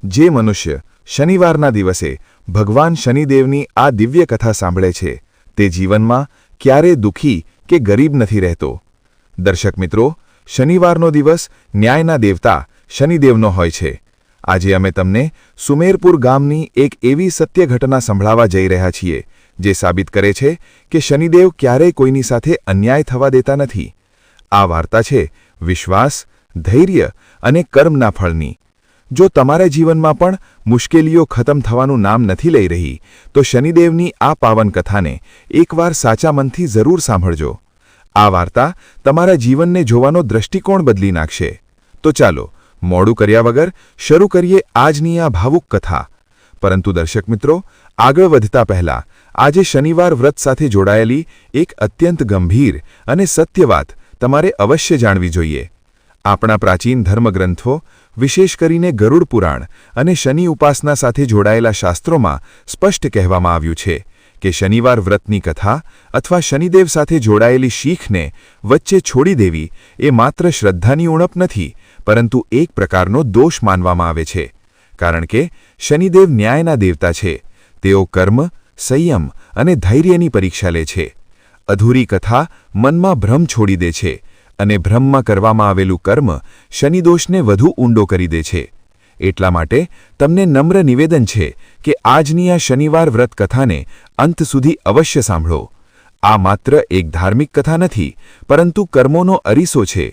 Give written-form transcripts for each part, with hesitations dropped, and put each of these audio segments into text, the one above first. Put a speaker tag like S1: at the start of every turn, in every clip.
S1: જે મનુષ્ય શનિવારના દિવસે ભગવાન શનિદેવની આ દિવ્ય કથા સાંભળે છે તે જીવનમાં ક્યારેય દુઃખી કે ગરીબ નથી રહેતો। દર્શક મિત્રો, શનિવારનો દિવસ ન્યાયના દેવતા શનિદેવનો હોય છે। આજે અમે તમને સુમેરપુર ગામની એક એવી સત્ય ઘટના સંભળાવવા જઈ રહ્યા છીએ જે સાબિત કરે છે કે શનિદેવ ક્યારેય કોઈની સાથે અન્યાય થવા દેતા નથી। આ વાર્તા છે વિશ્વાસ, ધૈર્ય અને કર્મના ફળની। જો તમારા જીવનમાં પણ મુશ્કેલીઓ ખતમ થવાનું નામ નથી લઈ રહી તો શનિદેવની આ પાવન કથાને એકવાર સાચા મનથી જરૂર સાંભળજો। આ વાર્તા તમારા જીવનને જોવાનો દૃષ્ટિકોણ બદલી નાખશે। તો ચાલો મોડું કર્યા વગર શરૂ કરીએ આજની આ ભાવુક કથા। પરંતુ દર્શક મિત્રો, આગળ વધતા પહેલા આજે શનિવાર વ્રત સાથે જોડાયેલી એક અત્યંત ગંભીર અને સત્ય વાત તમારે અવશ્ય જાણવી જોઈએ। આપણા પ્રાચીન ધર્મગ્રંથો, વિશેષ કરીને ગરુડ પુરાણ અને શનિ ઉપાસના સાથે જોડાયેલા શાસ્ત્રોમાં સ્પષ્ટ કહેવામાં આવ્યું છે કે શનિવાર વ્રતની કથા અથવા શનિદેવ સાથે જોડાયેલી શીખને વચ્ચે છોડી દેવી એ માત્ર શ્રદ્ધાની ઉણપ નથી, પરંતુ એક પ્રકારનો દોષ માનવામાં આવે છે। કારણ કે શનિદેવ ન્યાયના દેવતા છે। તેઓ કર્મ, સંયમ અને ધૈર્યની પરીક્ષા લે છે। અધૂરી કથા મનમાં ભ્રમ છોડી દે છે અને ભ્રમમાં કરવામાં આવેલું કર્મ શનિદોષને વધુ ઊંડો કરી દે છે। એટલા માટે તમને નમ્ર નિવેદન છે કે આજની આ શનિવાર વ્રત કથાને અંત સુધી અવશ્ય સાંભળો। આ માત્ર એક ધાર્મિક કથા નથી, પરંતુ કર્મોનો અરીસો છે।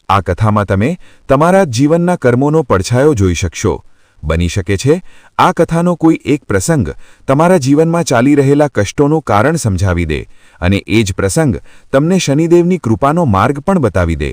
S1: આ કથામાં તમે તમારા જીવનના કર્મોનો પડછાયો જોઈ શકશો। બની શકે છે આ કથાનો કોઈ એક પ્રસંગ તમારા જીવનમાં ચાલી રહેલા કષ્ટોનું કારણ સમજાવી દે અને એ જ પ્રસંગ તમને શનિદેવની કૃપાનો માર્ગ પણ બતાવી દે।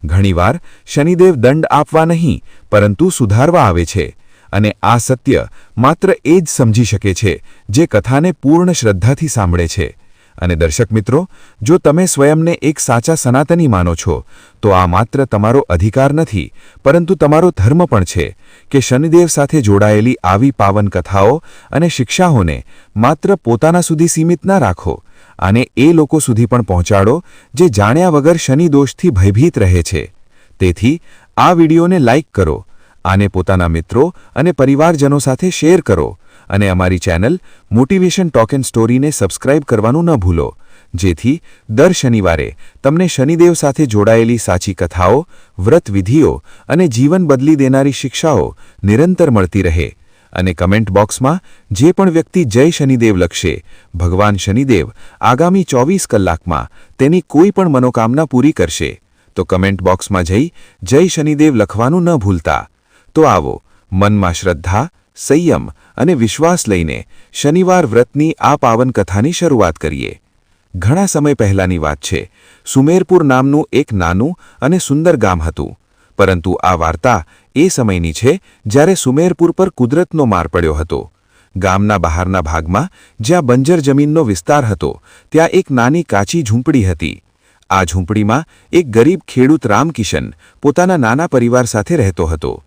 S1: ઘણીવાર શનિદેવ દંડ આપવા નહીં, પરંતુ સુધારવા આવે છે અને આ સત્ય માત્ર એ જ સમજી શકે છે જે કથાને પૂર્ણ શ્રદ્ધાથી સાંભળે છે। અને દર્શક મિત્રો, જો તમે સ્વયંને એક સાચા સનાતની માનો છો તો આ માત્ર તમારો અધિકાર નથી, પરંતુ તમારો ધર્મ પણ છે કે શનિદેવ સાથે જોડાયેલી આવી પાવન કથાઓ અને શિક્ષાઓને માત્ર પોતાના સુધી સીમિત ના રાખો, અને એ લોકો સુધી પણ પહોંચાડો જે જાણ્યા વગર શનિદોષથી ભયભીત રહે છે। તેથી આ વિડીયોને લાઇક કરો, આને પોતાના મિત્રો અને પરિવારજનો સાથે શેર કરો અને અમારી ચેનલ મોટિવેશન ટોક એન્ડ સ્ટોરીને સબસ્ક્રાઇબ કરવાનું ન ભૂલો, જેથી દર શનિવારે તમને શનિદેવ સાથે જોડાયેલી સાચી કથાઓ, વ્રત વિધિઓ અને જીવન બદલી દેનારી શિક્ષાઓ નિરંતર મળતી રહે। અને કમેન્ટ બોક્સમાં જે પણ વ્યક્તિ જય શનિદેવ લખશે, ભગવાન શનિદેવ આગામી 24 કલાકમાં તેની કોઈ પણ મનોકામના પૂરી કરશે। તો કમેન્ટ બોક્સમાં જઈ જય શનિદેવ લખવાનું ન ભૂલતા। તો આવો મનમાં શ્રદ્ધા, સંયમ અને વિશ્વાસ લઈને શનિવાર વ્રતની આ પાવન કથાની શરૂઆત કરીએ। ઘણા સમય પહેલાની વાત છે। સુમેરપુર નામનું એક નાનું અને સુંદર ગામ હતું, પરંતુ આ વાર્તા એ સમયની છે જ્યારે સુમેરપુર પર કુદરતનો માર પડ્યો હતો। ગામના બહારના ભાગમાં જ્યાં બંજર જમીનનો વિસ્તાર હતો, ત્યાં એક નાની કાચી ઝૂંપડી હતી। આ ઝૂંપડીમાં એક ગરીબ ખેડૂત રામકિશન પોતાના નાના પરિવાર સાથે રહેતો હતો।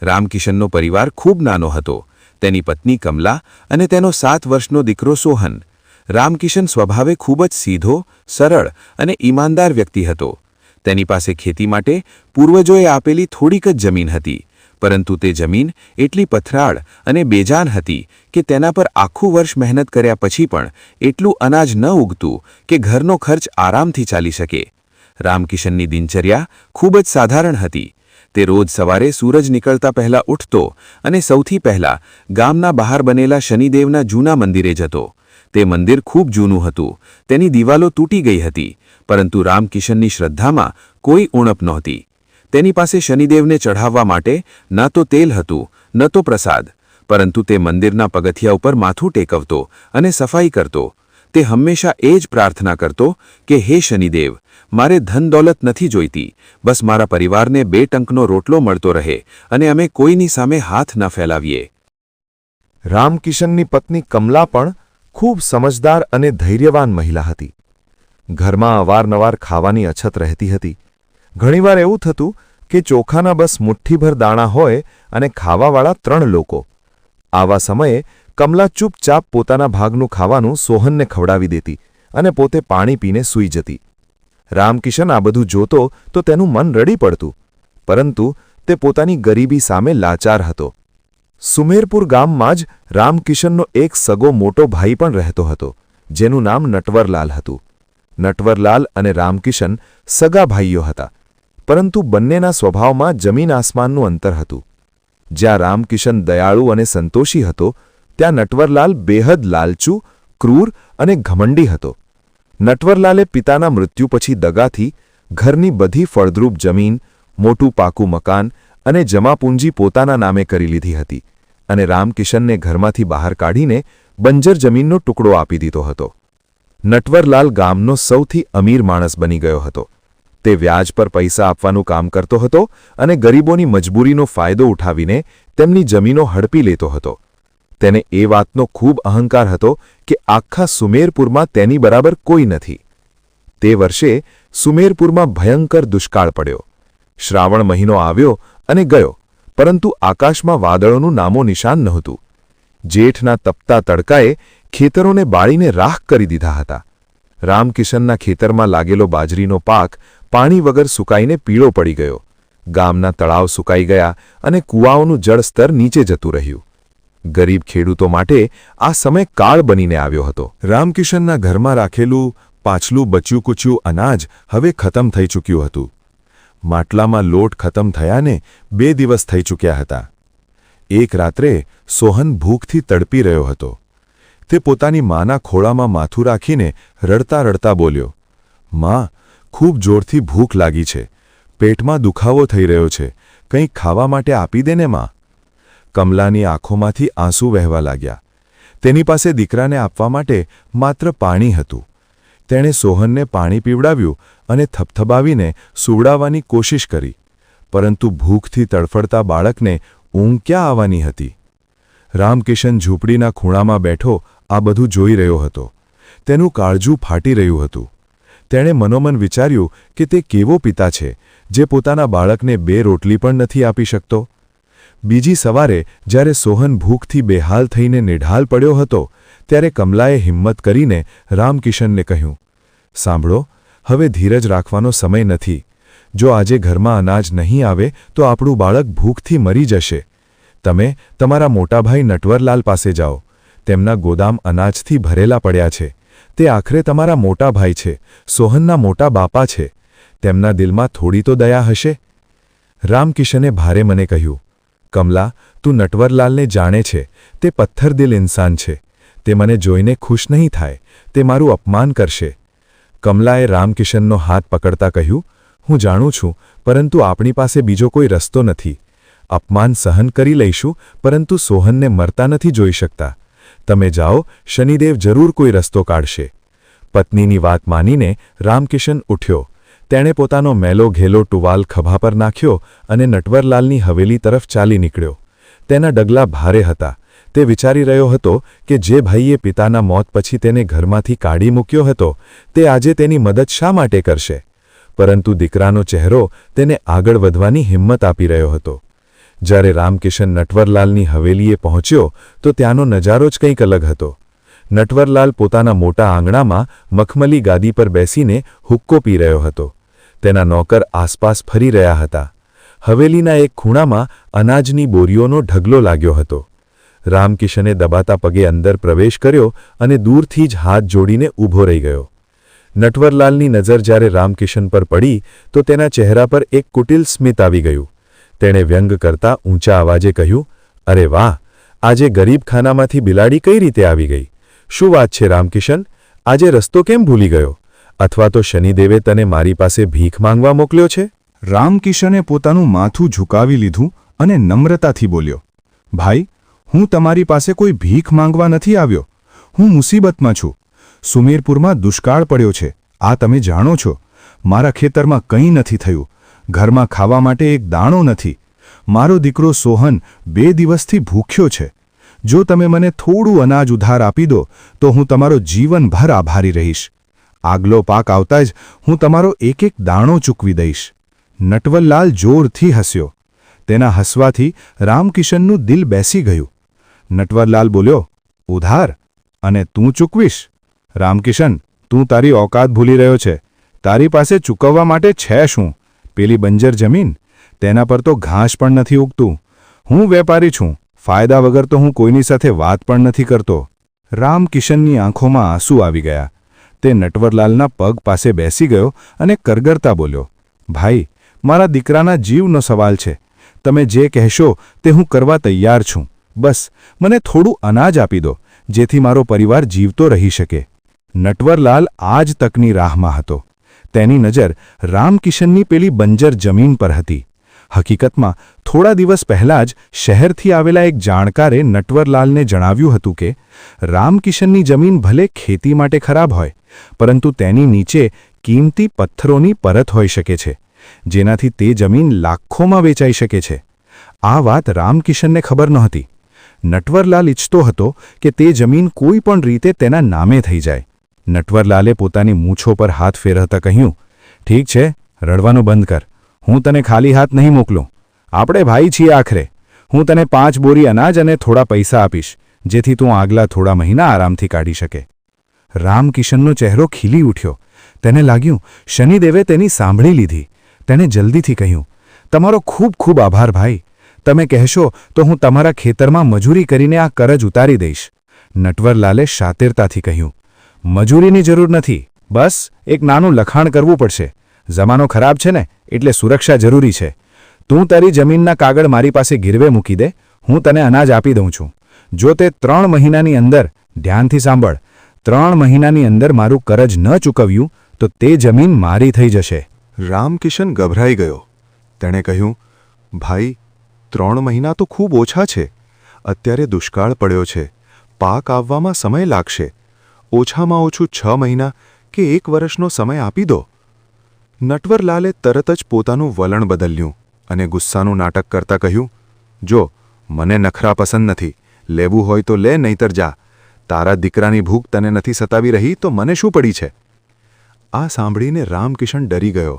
S1: રામકિશનનો પરિવાર ખૂબ નાનો હતો। તેની પત્ની કમલા અને તેનો 7 વર્ષનો દીકરો સોહન। રામકિશન સ્વભાવે ખૂબ જ સીધો, સરળ અને ઈમાનદાર વ્યક્તિ હતો। તેની પાસે ખેતી માટે પૂર્વજોએ આપેલી થોડીક જ જમીન હતી, પરંતુ તે જમીન એટલી પથરાળ અને બેજાન હતી કે તેના પર આખું વર્ષ મહેનત કર્યા પછી પણ એટલું અનાજ ન ઉગતું કે ઘરનો ખર્ચ આરામથી ચાલી શકે। રામકિશનની દિનચર્યા ખૂબ જ સાધારણ હતી। તે રોજ સવારે સૂરજ નીકળતા પહેલા ઉઠતો અને સૌથી પહેલા ગામના બહાર બનેલા શનિદેવના જૂના મંદિરે જતો। તે મંદિર ખૂબ જૂનું હતું, તેની દિવાલો તૂટી ગઈ હતી, પરંતુ રામકિશનની શ્રદ્ધામાં કોઈ ઉણપ નહોતી। તેની પાસે શનિદેવને ચઢાવવા માટે ન તો તેલ હતું, ન તો પ્રસાદ, પરંતુ તે મંદિરના પગથિયા ઉપર માથું ટેકવતો અને સફાઈ કરતો। તે હંમેશા એ જ પ્રાર્થના કરતો કે હે શનિદેવ, મારે ધન દોલત નથી જોઈતી, બસ મારા પરિવારને 2 ટંકનો રોટલો મળતો રહે અને અમે કોઈની સામે હાથ ન ફેલાવીએ।
S2: રામકિશનની પત્ની કમલા પણ ખૂબ સમજદાર અને ધૈર્યવાન મહિલા હતી। ઘરમાં અવારનવાર ખાવાની અછત રહેતી હતી। ઘણીવાર એવું થતું કે ચોખાના બસ મુઠ્ઠીભર દાણા હોય અને ખાવાવાળા 3 લોકો। આવા સમયે કમલા ચૂપચાપ પોતાના ભાગનું ખાવાનું સોહનને ખવડાવી દેતી અને પોતે પાણી પીને સૂઈ જતી। રામકિશન આ બધું જોતો તો તેનું મન રડી પડતું, પરંતુ તે પોતાની ગરીબી સામે લાચાર હતો। સુમેરપુર ગામમાં જ રામકિશનનો એક સગો મોટો ભાઈ પણ રહેતો હતો, જેનું નામ નટવરલાલ હતું. નટવરલાલ અને રામકિશન સગા ભાઈઓ હતા, પરંતુ બંનેના સ્વભાવમાં જમીન આસમાનનું અંતર હતું. જ્યાં રામકિશન દયાળુ અને સંતોષી હતો, ત્યાં નટવરલાલ બેહદ લાલચુ, ક્રૂર અને ઘમંડી હતો. નટવરલાલે પિતાના મૃત્યુ પછી દગાથી ઘરની બધી ફળદ્રુપ જમીન, મોટું પાકું મકાન અને જમાપૂંજી પોતાના નામે કરી લીધી હતી અને રામકિશનને ઘરમાંથી બહાર કાઢીને બંજર જમીનનો ટુકડો આપી દીધો હતો. નટવરલાલ ગામનો સૌથી અમીર માણસ બની ગયો હતો. તે વ્યાજ પર પૈસા આપવાનું કામ કરતો હતો અને ગરીબોની મજબૂરીનો ફાયદો ઉઠાવીને તેમની જમીનો હડપી લેતો હતો. તેને એ વાતનો ખૂબ અહંકાર હતો કે આખા સુમેરપુરમાં તેની બરાબર કોઈ નથી. તે વર્ષે સુમેરપુરમાં ભયંકર દુષ્કાળ પડ્યો. શ્રાવણ મહિનો આવ્યો અને ગયો, પરંતુ આકાશમાં વાદળોનું નામો નિશાન નહોતું. જેઠના તપતા તડકાએ ખેતરોને બાળીને રાખ કરી દીધા હતા. રામકિશનના ખેતરમાં લાગેલો બાજરીનો પાક પાણી વગર સુકાઈને પીળો પડી ગયો. ગામના તળાવ સુકાઈ ગયા અને કૂવાઓનું જળસ્તર નીચે જતું રહ્યું. ગરીબ ખેડૂતો માટે આ સમય કાળ બનીને આવ્યો હતો. રામકિશનના ઘરમાં રાખેલું પાછલું બચ્યું-કૂચ્યું અનાજ હવે ખતમ થઈ ચૂક્યું હતું. માટલામાં લોટ ખતમ થયાને 2 દિવસ થઈ ચૂક્યા હતા. એક રાત્રે સોહન ભૂખથી તડપી રહ્યો હતો. તે પોતાની માના ખોળામાં માથું રાખીને રડતા રડતા બોલ્યો, "મા, ખૂબ જોરથી ભૂખ લાગી છે. પેટમાં દુખાવો થઈ રહ્યો છે. કંઈક ખાવા માટે આપી દે ને મા." કમલાની આંખોમાંથી આંસુ વહેવા લાગ્યા. તેની પાસે દીકરાને આપવા માટે માત્ર પાણી હતું. તેણે સોહનને પાણી પીવડાવ્યું અને થપથપાવીને સુવડાવવાની કોશિશ કરી, પરંતુ ભૂખથી તડફડતા બાળકને ઊંઘ ક્યાં આવવાની હતી? રામકિશન ઝૂંપડીના ખૂણામાં બેઠો આ બધું જોઈ રહ્યો હતો. તેનું કાળજું ફાટી રહ્યું હતું. તેણે મનોમન વિચાર્યું કે તે કેવો પિતા છે જે પોતાના બાળકને 2 રોટલી પણ નથી આપી શકતો. બીજી સવારે જ્યારે સોહન ભૂખથી બેહાલ થઈને નિઢાલ પડ્યો હતો, ત્યારે કમલાએ હિંમત કરીને રામકિશનને કહ્યું, "સાંભળો, હવે ધીરજ રાખવાનો સમય નથી. જો આજે ઘરમાં અનાજ નહીં આવે તો આપણું બાળક ભૂખથી મરી જશે. તમે તમારા મોટા ભાઈ નટવરલાલ પાસે જાઓ. તેમના ગોદામ અનાજથી ભરેલા પડ્યા છે. તે આખરે તમારા મોટા ભાઈ છે, સોહનના મોટા બાપા છે. તેમના દિલમાં થોડી તો દયા હશે." રામકિશને ભારે મને કહ્યું, "કમલા, તું નટવરલાલને જાણે છે. તે પથ્થરદિલ ઇન્સાન છે. તે મને જોઈને ખુશ નહીં થાય. તે મારું અપમાન કરશે." કમલાએ રામકિશનનો હાથ પકડતા કહ્યું, "હું જાણું છું, પરંતુ આપણી પાસે બીજો કોઈ રસ્તો નથી. અપમાન સહન કરી લઈશું, પરંતુ સોહનને મરતા નથી જોઈ શકતા. તમે જાઓ, શનિદેવ જરૂર કોઈ રસ્તો કાઢશે." પત્નીની વાત માનીને રામકિશન ઉઠ્યો. તેણે પોતાનો મેલો ઘેલો ટુવાલ ખભા પર નાખ્યો અને નટવરલાલની હવેલી તરફ ચાલી નીકળ્યો. તેના ડગલા ભારે હતા. તે વિચારી રહ્યો હતો કે જે ભાઈએ પિતાના મોત પછી તેને ઘરમાંથી કાઢી મૂક્યો હતો, તે આજે તેની મદદ શા માટે કરશે? પરંતુ દીકરાનો ચહેરો તેને આગળ વધવાની હિંમત આપી રહ્યો હતો. જ્યારે રામકિશન નટવરલાલની હવેલીએ પહોંચ્યો તો ત્યાંનો નજારો જ કંઈક અલગ હતો. નટવરલાલ પોતાના મોટા આંગણામાં મખમલી ગાદી પર બેસીને હુક્કો પી રહ્યો હતો. તેના નોકર આસપાસ ફરી રહ્યા હતા. હવેલીના એક ખૂણામાં અનાજની બોરીઓનો ઢગલો લાગ્યો હતો. રામકિશને દબાતા પગે અંદર પ્રવેશ કર્યો અને દૂરથી જ હાથ જોડીને ઊભો રહી ગયો. નટવરલાલની નજર જ્યારે રામકિશન પર પડી તો તેના ચહેરા પર એક કુટિલ સ્મિત આવી ગયું. તેણે વ્યંગ કરતા ઊંચા અવાજે કહ્યું, "અરે વાહ, આજે ગરીબખાનામાંથી બિલાડી કઈ રીતે આવી ગઈ? શું વાત છે રામકિશન? આજે રસ્તો કેમ ભૂલી ગયો? અથવા તો શનિદેવે તને મારી પાસે ભીખ માંગવા મોકલ્યો છે?"
S1: રામકિશને પોતાનું માથું ઝુકાવી લીધું અને નમ્રતાથી બોલ્યો, "ભાઈ, હું તમારી પાસે કોઈ ભીખ માંગવા નથી આવ્યો. હું મુસીબતમાં છું. સુમેરપુરમાં દુષ્કાળ પડ્યો છે, આ તમે જાણો છો. મારા ખેતરમાં કંઈ નથી થયું. ઘરમાં ખાવા માટે એક દાણો નથી. મારો દીકરો સોહન 2 દિવસથી ભૂખ્યો છે. જો તમે મને થોડું અનાજ ઉધાર આપી દો તો હું તમારો જીવનભર આભારી રહીશ. આગલો પાક આવતા જ હું તમારો એક એક દાણો ચૂકવી દઈશ." નટવરલાલ જોરથી હસ્યો. તેના હસવાથી રામકિશનનું દિલ બેસી ગયું. નટવરલાલ બોલ્યો, "ઉધાર? અને તું ચૂકવીશ? રામકિશન, તું તારી ઓકાત ભૂલી રહ્યો છે. તારી પાસે ચૂકવવા માટે છે શું? પેલી બંજર જમીન? તેના પર તો ઘાસ પણ નથી ઉગતું. હું વેપારી છું.
S3: ફાયદા વગર તો હું કોઈની સાથે વાત પણ નથી કરતો. રામકિશનની આંખોમાં આંસુ આવી ગયા. તે નટવરલાલના પગ પાસે બેસી ગયો અને કરગરતા બોલ્યો, ભાઈ, મારા દીકરાના જીવનો સવાલ છે. તમે જે કહેશો તે હું કરવા તૈયાર છું. બસ મને થોડું અનાજ આપી દો, જેથી મારો પરિવાર જીવતો રહી શકે. નટવરલાલ આ જ તકની રાહમાં હતો. તેની નજર રામકિશનની પેલી બંજર જમીન પર હતી. હકીકતમાં થોડા દિવસ પહેલાં જ શહેરથી આવેલા એક જાણકારે નટવરલાલને જણાવ્યું હતું કે રામકિશનની જમીન ભલે ખેતી માટે ખરાબ હોય, પરંતુ તેની નીચે કિંમતી પથ્થરોની પરત હોઈ શકે છે, જેનાથી તે જમીન લાખોમાં વેચાઈ શકે છે. આ વાત રામકિશનને ખબર નહોતી. નટવરલાલ ઈચ્છતો હતો કે તે જમીન કોઈ પણ રીતે તેના નામે થઈ જાય. નટવરલાલે પોતાની મૂછો પર હાથ ફેરવતા કહ્યું, ઠીક છે, રડવાનું બંધ કર. હું તને ખાલી હાથ નહીં મોકલું. આપણે ભાઈ છીએ આખરે. હું તને 5 બોરી અનાજ અને થોડા પૈસા આપીશ, જેથી તું આગલા થોડા મહિના આરામથી કાઢી શકે. રામકિશનનો ચહેરો ખીલી ઉઠ્યો. તેને લાગ્યું શનિદેવે તેની સાંભળી લીધી. તેણે જલ્દીથી કહ્યું, તમારો ખૂબ ખૂબ આભાર ભાઈ. તમે કહેશો તો હું તમારા ખેતરમાં મજૂરી કરીને આ કરજ ઉતારી દઈશ. નટવરલાલે શાતિરતાથી કહ્યું, મજૂરીની જરૂર નથી. બસ એક નાનું લખાણ કરવું પડશે. જમાનો ખરાબ છે ને, એટલે સુરક્ષા જરૂરી છે. તું તારી જમીનના કાગળ મારી પાસે ગીરવે મૂકી દે. હું તને અનાજ આપી દઉં છું. જો તે 3 મહિનાની અંદર, ધ્યાનથી સાંભળ, 3 મહિનાની અંદર મારું કરજ ન ચૂકવ્યું તો તે જમીન મારી થઈ જશે.
S2: રામકિશન ગભરાઈ ગયો. તેણે કહ્યું, ભાઈ, 3 મહિના તો ખૂબ ઓછા છે. અત્યારે દુષ્કાળ પડ્યો છે. પાક આવવામાં સમય લાગશે. ઓછામાં ઓછું 6 મહિના કે 1 વર્ષનો સમય આપી દો. નટવરલાલે તરત જ પોતાનું વલણ બદલ્યું અને ગુસ્સાનું નાટક કરતા કહ્યું, જો, મને નખરા પસંદ નથી. લેવું હોય તો લે, નહીતર જા. તારા દીકરાની ભૂખ તને નથી સતાવી રહી તો મને શું પડી છે? આ સાંભળીને રામકિશન ડરી ગયો.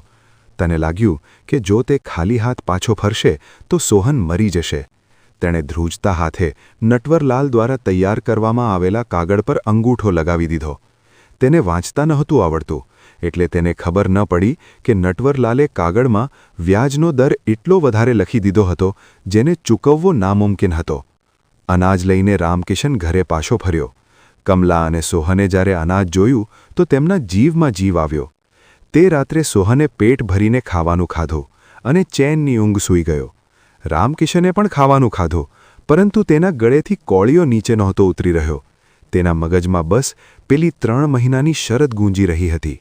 S2: તેને લાગ્યું કે જો તે ખાલી હાથ પાછો ફરશે તો સોહન મરી જશે. તેણે ધ્રુજતા હાથે નટવરલાલ દ્વારા તૈયાર કરવામાં આવેલા કાગળ પર અંગૂઠો લગાવી દીધો. તેને વાંચતા નહોતું આવડતું, એટલે તેને ખબર ન પડી કે નટવરલાલે કાગળમાં વ્યાજનો દર એટલો વધારે લખી દીધો હતો જેને ચૂકવવો નામુમકિન હતો. અનાજ લઈને રામકિશન ઘરે પાછો ફર્યો. કમલા અને સોહને જ્યારે અનાજ જોયું તો તેમના જીવમાં જીવ આવ્યો. તે રાત્રે સોહને પેટ ભરીને ખાવાનું ખાધું અને ચેનની ઊંઘ સૂઈ ગયો. રામકિશને પણ ખાવાનું ખાધું, પરંતુ તેના ગળેથી કોળીઓ નીચે નહોતો ઉતરી રહ્યો. તેના મગજમાં બસ પેલી 3 મહિનાની શરત ગૂંજી રહી હતી.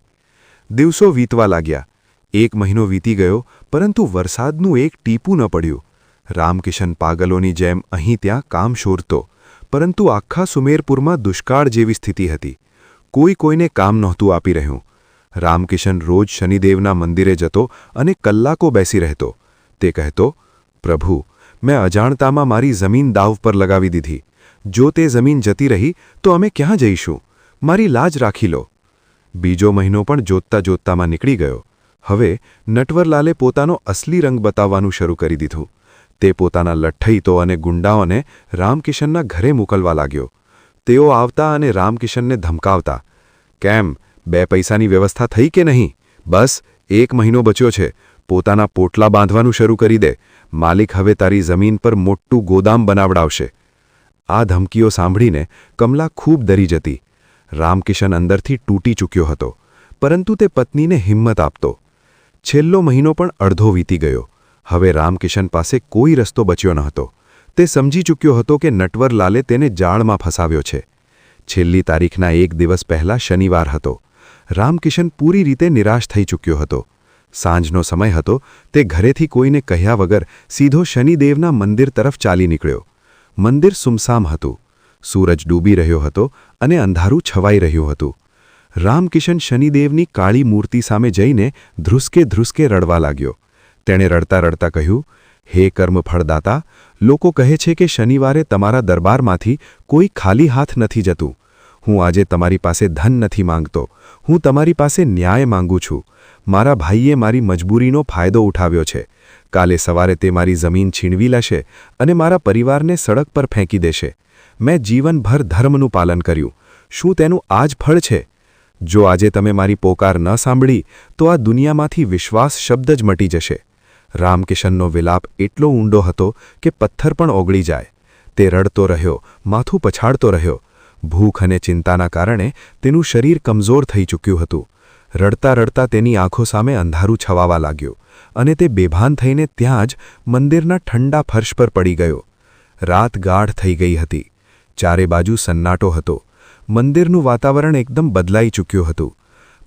S2: દિવસો વીતવા લાગ્યા. 1 મહિનો વીતી ગયો, પરંતુ વરસાદનું એક ટીપું ન પડ્યું. રામકિશન પાગલોની જેમ અહીં ત્યાં કામ શોધતો, પરંતુ આખા સુમેરપુરમાં દુષ્કાળ જેવી સ્થિતિ હતી. કોઈ કોઈને કામ નહોતું આપી રહ્યું. રામકિશન રોજ શનિદેવના મંદિરે જતો અને કલાકો બેસી રહેતો. તે કહેતો, પ્રભુ, મેં અજાણતામાં મારી જમીન દાવ પર લગાવી દીધી. જો તે જમીન જતી રહી તો અમે ક્યાં જઈશું? મારી લાજ રાખી લો. બીજો મહિનો પણ જોતતા જોતતામાં નીકળી ગયો. હવે નટવરલાલે પોતાનો અસલી રંગ બતાવવાનું શરૂ કરી દીધું. તે પોતાના લઠ્ઠઈતો અને ગુંડાઓને રામકિશનના ઘરે મોકલવા લાગ્યો. તેઓ આવતા અને રામકિશનને ધમકાવતા, કેમ, 2 પૈસાની વ્યવસ્થા થઈ કે નહીં? બસ 1 મહિનો બચ્યો છે. પોતાના પોટલા બાંધવાનું શરૂ કરી દે. માલિક હવે તારી જમીન પર મોટું ગોદામ બનાવડાવશે. આ ધમકીઓ સાંભળીને કમલા ખૂબ ડરી જતી. રામકિશન અંદરથી તૂટી ચૂક્યો હતો, પરંતુ તે પત્નીને હિંમત આપતો. છેલ્લો મહિનો પણ અડધો વીતી ગયો. હવે રામકિશન પાસે કોઈ રસ્તો બચ્યો ન હતો. તે સમજી ચૂક્યો હતો કે નટવરલાલે તેને જાળમાં ફસાવ્યો છે. છેલ્લી તારીખના 1 દિવસ પહેલાં શનિવાર હતો. રામકિશન પૂરી રીતે નિરાશ થઈ ચૂક્યો હતો. સાંજનો સમય હતો. તે ઘરેથી કોઈને કહ્યા વગર સીધો શનિદેવના મંદિર તરફ ચાલી નીકળ્યો. મંદિર સુમસામ હતું. સૂરજ ડૂબી રહ્યો હતો અને અંધારું છવાઈ રહ્યું હતું. રામકિશન શનિદેવની કાળી મૂર્તિ સામે જઈને ધ્રુસકે ધ્રુસકે રડવા લાગ્યો. તેણે રડતા રડતા કહ્યું, હે કર્મફળદાતા, લોકો કહે છે કે શનિવારે તમારા દરબારમાંથી કોઈ ખાલી હાથ નથી જતું. હું આજે તમારી પાસે ધન નથી માંગતો. હું તમારી પાસે ન્યાય માંગુ છું. મારા ભાઈએ મારી મજબૂરીનો ફાયદો ઉઠાવ્યો છે. કાલે સવારે તે મારી જમીન છીનવી લેશે અને મારા પરિવારને સડક પર ફેંકી દેશે. મેં જીવનભર ધર્મનું પાલન કર્યું. શું તેનું આ જ ફળ છે? જો આજે તમે મારી પોકાર ન સાંભળી તો આ દુનિયામાંથી વિશ્વાસ શબ્દ જ મટી જશે. રામકિશનનો વિલાપ એટલો ઊંડો હતો કે પથ્થર પણ ઓગળી જાય. તે રડતો રહ્યો, માથું પછાડતો રહ્યો. ભૂખ અને ચિંતાના કારણે તેનું શરીર કમજોર થઈ ચૂક્યું હતું. રડતા રડતા તેની આંખો સામે અંધારું છવાવા લાગ્યું અને તે બેભાન થઈને ત્યાં જ મંદિરના ઠંડા ફર્શ પર પડી ગયો. રાત ગાઢ થઈ ગઈ હતી. ચારે બાજુ સન્નાટો હતો. મંદિરનું વાતાવરણ એકદમ બદલાઈ ચૂક્યું હતું.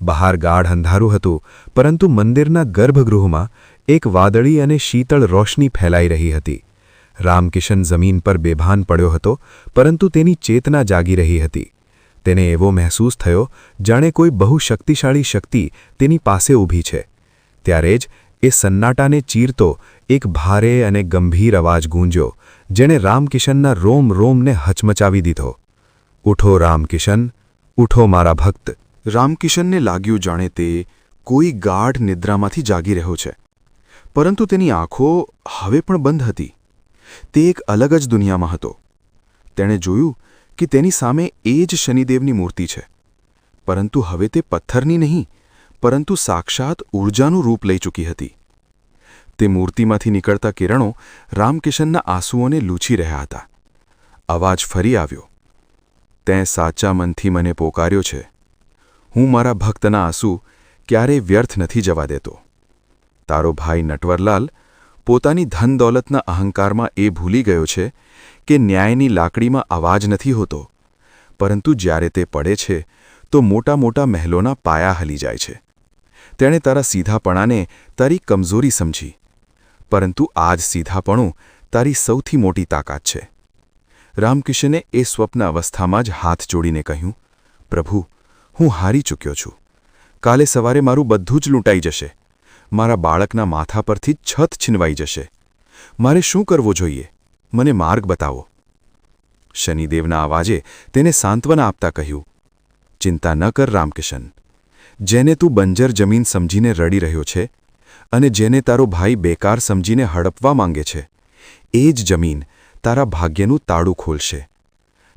S2: બહાર ગાઢ અંધારું હતું, પરંતુ મંદિરના ગર્ભગૃહમાં એક વાદળી અને શીતળ રોશની ફેલાઈ રહી હતી. રામકિશન જમીન પર બેભાન પડ્યો હતો, પરંતુ તેની ચેતના જાગી રહી હતી. તેને એવો મહેસૂસ થયો જાણે કોઈ બહુ શક્તિશાળી શક્તિ તેની પાસે ઊભી છે. ત્યારે જ એ સન્નાટાને ચીરતો એક ભારે અને ગંભીર અવાજ ગૂંજ્યો, જેણે રામકિશનના રોમ રોમને હચમચાવી દીધો. ઉઠો રામકિશન, ઉઠો મારા ભક્ત. રામકિશનને લાગ્યું જાણે તે કોઈ ગાઢ નિદ્રામાંથી જાગી રહ્યો છે, પરંતુ તેની આંખો હવે પણ બંધ હતી. તે એક અલગ જ દુનિયામાં હતો. તેણે જોયું કે તેની સામે એ જ શનિદેવની મૂર્તિ છે, પરંતુ હવે તે પથ્થરની નહીં, પરંતુ સાક્ષાત ઊર્જાનું રૂપ લઈ ચૂકી હતી. તે મૂર્તિમાંથી નીકળતા કિરણો રામકિશનના આંસુઓને લૂછી રહ્યા હતા. અવાજ ફરી આવ્યો. તેં સાચા મનથી મને પોકાર્યો છે. હું મારા ભક્તના આંસુ ક્યારેય વ્યર્થ નથી જવા દેતો. તારો ભાઈ નટવરલાલ પોતાની ધન દોલતના અહંકારમાં એ ભૂલી ગયો છે કે ન્યાયની લાકડીમાં અવાજ નથી હોતો, પરંતુ જ્યારે તે પડે છે તો મોટા મોટા મહેલોના પાયા હલી જાય છે. તેણે તારા સીધાપણાને તારી કમજોરી સમજી, પરંતુ આજ સીધાપણું તારી સૌથી મોટી તાકાત છે. રામકિશને એ સ્વપ્ન અવસ્થામાં જ હાથ જોડીને કહ્યું, પ્રભુ, હું હારી ચૂક્યો છું. કાલે સવારે મારું બધું જ લૂંટાઈ જશે. મારા બાળકના માથા પરથી છત છીનવાઈ જશે. મારે શું કરવું જોઈએ? મને માર્ગ બતાવો. શનિદેવના અવાજે તેને સાંત્વના આપતા કહ્યું, ચિંતા ન કર રામકિશન. જેને તું બંજર જમીન સમજીને રડી રહ્યો છે અને જેને તારો ભાઈ બેકાર સમજીને હડપવા માંગે છે, એ જ જમીન તારા ભાગ્યનું તાળું ખોલશે.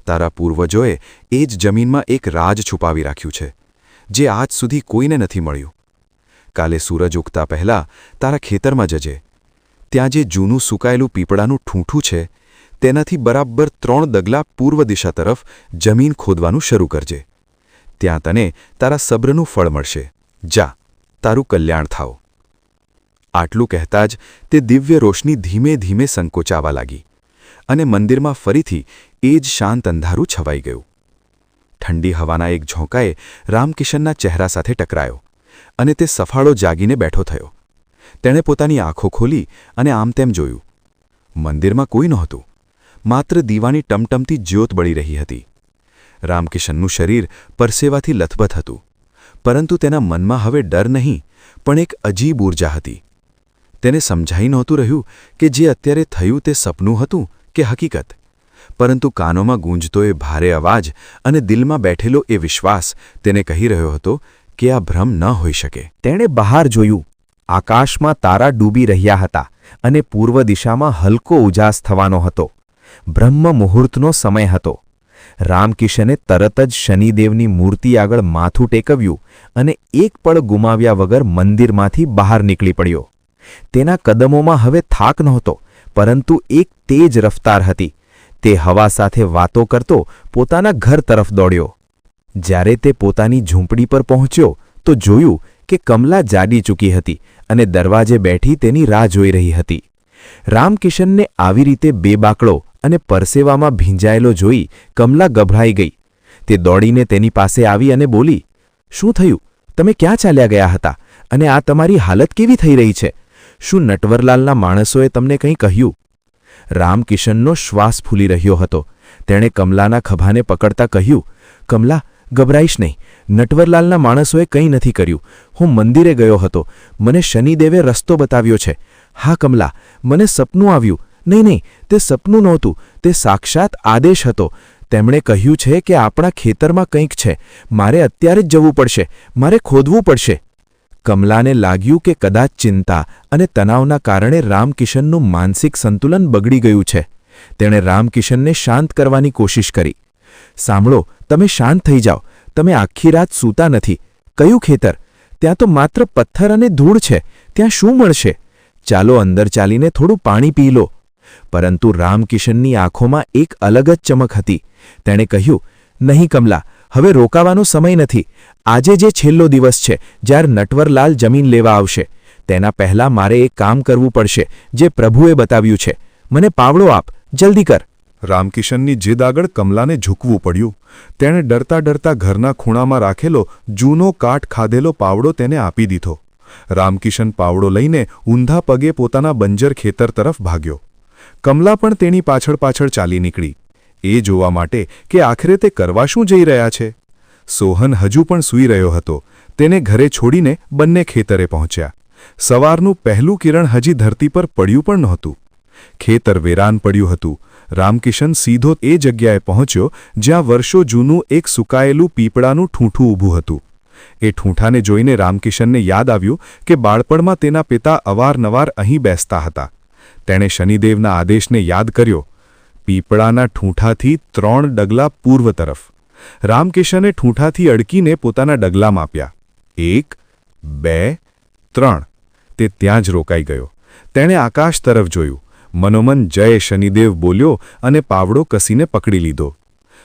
S2: તારા પૂર્વજોએ એ જ જમીનમાં એક રાજ છુપાવી રાખ્યું છે, જે આજ સુધી કોઈને નથી મળ્યું. કાલે સૂરજ ઉગતા પહેલાં તારા ખેતરમાં જજે. ત્યાં જે જૂનું સુકાયેલું પીપળાનું ઠૂંઠું છે, તેનાથી બરાબર 3 ડગલા પૂર્વ દિશા તરફ જમીન ખોદવાનું શરૂ કરજે. ત્યાં તને તારા સબ્રનું ફળ મળશે. જા, તારું કલ્યાણ થાવ. આટલું કહેતા જ તે દિવ્ય રોશની ધીમે ધીમે સંકોચાવા લાગી અને મંદિરમાં ફરીથી એ જ શાંત અંધારું છવાઈ ગયું. ઠંડી હવાના એક ઝોંકાએ રામકિશનના ચહેરા સાથે ટકરાયો અને તે સફાળો જાગીને બેઠો થયો. તેણે પોતાની આંખો ખોલી અને આમ તેમ જોયું. મંદિરમાં કોઈ નહોતું, માત્ર દીવાની ટમટમતી જ્યોત બળી રહી હતી. રામકિશનનું શરીર પરસેવાથી લથબથ હતું, પરંતુ તેના મનમાં હવે ડર નહીં, પણ એક અજીબ ઊર્જા હતી. તેને સમજાઈ નહોતું રહ્યું કે જે અત્યારે થયું તે સપનું હતું કે હકીકત, પરંતુ કાનોમાં ગૂંજતો એ ભારે અવાજ અને દિલમાં બેઠેલો એ વિશ્વાસ તેને કહી રહ્યો હતો કે આ ભ્રમ ન હોઈ શકે.
S4: તેણે બહાર જોયું. આકાશમાં તારા ડૂબી રહ્યા હતા અને પૂર્વ દિશામાં હલકો ઉજાસ થવાનો હતો. બ્રહ્મ મુહૂર્તનો સમય હતો. રામકિશને તરત જ શનિદેવની મૂર્તિ આગળ માથું ટેકવ્યું અને એક પળ ગુમાવ્યા વગર મંદિરમાંથી બહાર નીકળી પડ્યો. તેના કદમોમાં હવે થાક નહોતો, પરંતુ એક તેજ રફતાર હતી. તે હવા સાથે વાતો કરતો પોતાના ઘર તરફ દોડ્યો. જ્યારે તે પોતાની ઝૂંપડી પર પહોંચ્યો તો જોયું કે કમલા જાડી ચૂકી હતી અને દરવાજે બેઠી તેની રાહ જોઈ રહી હતી. રામકિશનને આવી રીતે બેબાકળો અને પરસેવામાં ભીંજાયેલો જોઈ કમલા ગભરાઈ ગઈ. તે દોડીને તેની પાસે આવી અને બોલી, શું થયું? તમે ક્યાં ચાલ્યા ગયા હતા અને આ તમારી હાલત કેવી થઈ રહી છે? શું નટવરલાલના માણસોએ તમને કંઈ કહ્યું? રામકિશનનો શ્વાસ ફૂલી રહ્યો હતો. તેણે કમલાના ખભાને પકડતા કહ્યું, કમલા, ગભરાઈશ નહીં. નટવરલાલના માણસોએ કંઈ નથી કર્યું. હું મંદિરે ગયો હતો. મને શનિદેવે રસ્તો બતાવ્યો છે. હા કમલા, મને સપનું આવ્યું. નહીં, તે સપનું નહોતું, તે સાક્ષાત આદેશ હતો. તેમણે કહ્યું છે કે આપણા ખેતરમાં કંઈક છે. મારે અત્યારે જ જવું પડશે. મારે ખોદવું પડશે. કમલાને લાગ્યું કે કદાચ ચિંતા અને તણાવના કારણે રામકિશનનું માનસિક સંતુલન બગડી ગયું છે. તેણે રામકિશનને શાંત કરવાની કોશિશ કરી. સાંભળો, તમે શાંત થઈ જાઓ. તમે આખી રાત સૂતા નથી. કયું ખેતર? ત્યાં તો માત્ર પથ્થર અને ધૂળ છે. ત્યાં શું મળશે? ચાલો અંદર ચાલીને થોડું પાણી પી લો. પરંતુ રામકિશનની આંખોમાં એક અલગ જ ચમક હતી. તેણે કહ્યું, નહીં કમલા, હવે રોકાવાનો સમય નથી. આજે જે છેલ્લો દિવસ છે જ્યારે નટવરલાલ જમીન લેવા આવશે, તેના પહેલાં મારે એક કામ કરવું પડશે જે પ્રભુએ બતાવ્યું છે. મને પાવડો આપ, જલ્દી કર.
S3: રામકિશનની જીદ આગળ કમલાને ઝૂકવું પડ્યું. તેણે ડરતા ડરતા ઘરના ખૂણામાં રાખેલો જૂનો કાટ ખાધેલો પાવડો તેને આપી દીધો. રામકિશન પાવડો લઈને ઊંધા પગે પોતાના બંજર ખેતર તરફ ભાગ્યો. કમલા પણ તેની પાછળ પાછળ ચાલી નીકળી, એ જોવા માટે કે આખરે તે કરવા શું જઈ રહ્યા છે. સોહન હજુ પણ સૂઈ રહ્યો હતો. તેને ઘરે છોડીને બંને ખેતરે પહોંચ્યા. સવારનું પહેલું કિરણ હજી ધરતી પર પડ્યું પણ નહોતું. ખેતર વેરાન પડ્યું હતું. રામકિશન સીધો એ જગ્યાએ પહોંચ્યો જ્યાં વર્ષો જૂનું એક સુકાયેલું પીપળાનું ઠૂંઠું ઊભું હતું. એ ઠૂંઠાને જોઈને રામકિશનને યાદ આવ્યું કે બાળપણમાં તેના પિતા અવારનવાર અહીં બેસતા હતા. તેણે શનિદેવના આદેશને યાદ કર્યો. પીપળાના ઠૂંઠાથી 3 ડગલા પૂર્વ તરફ. રામકિશને ઠૂંઠાથી અડકીને પોતાના ડગલા માપ્યા. 1 2 3. તે ત્યાં જ રોકાઈ ગયો. તેણે આકાશ તરફ જોયું. મનોમન જય શનિદેવ બોલ્યો અને પાવડો કસીને પકડી લીધો.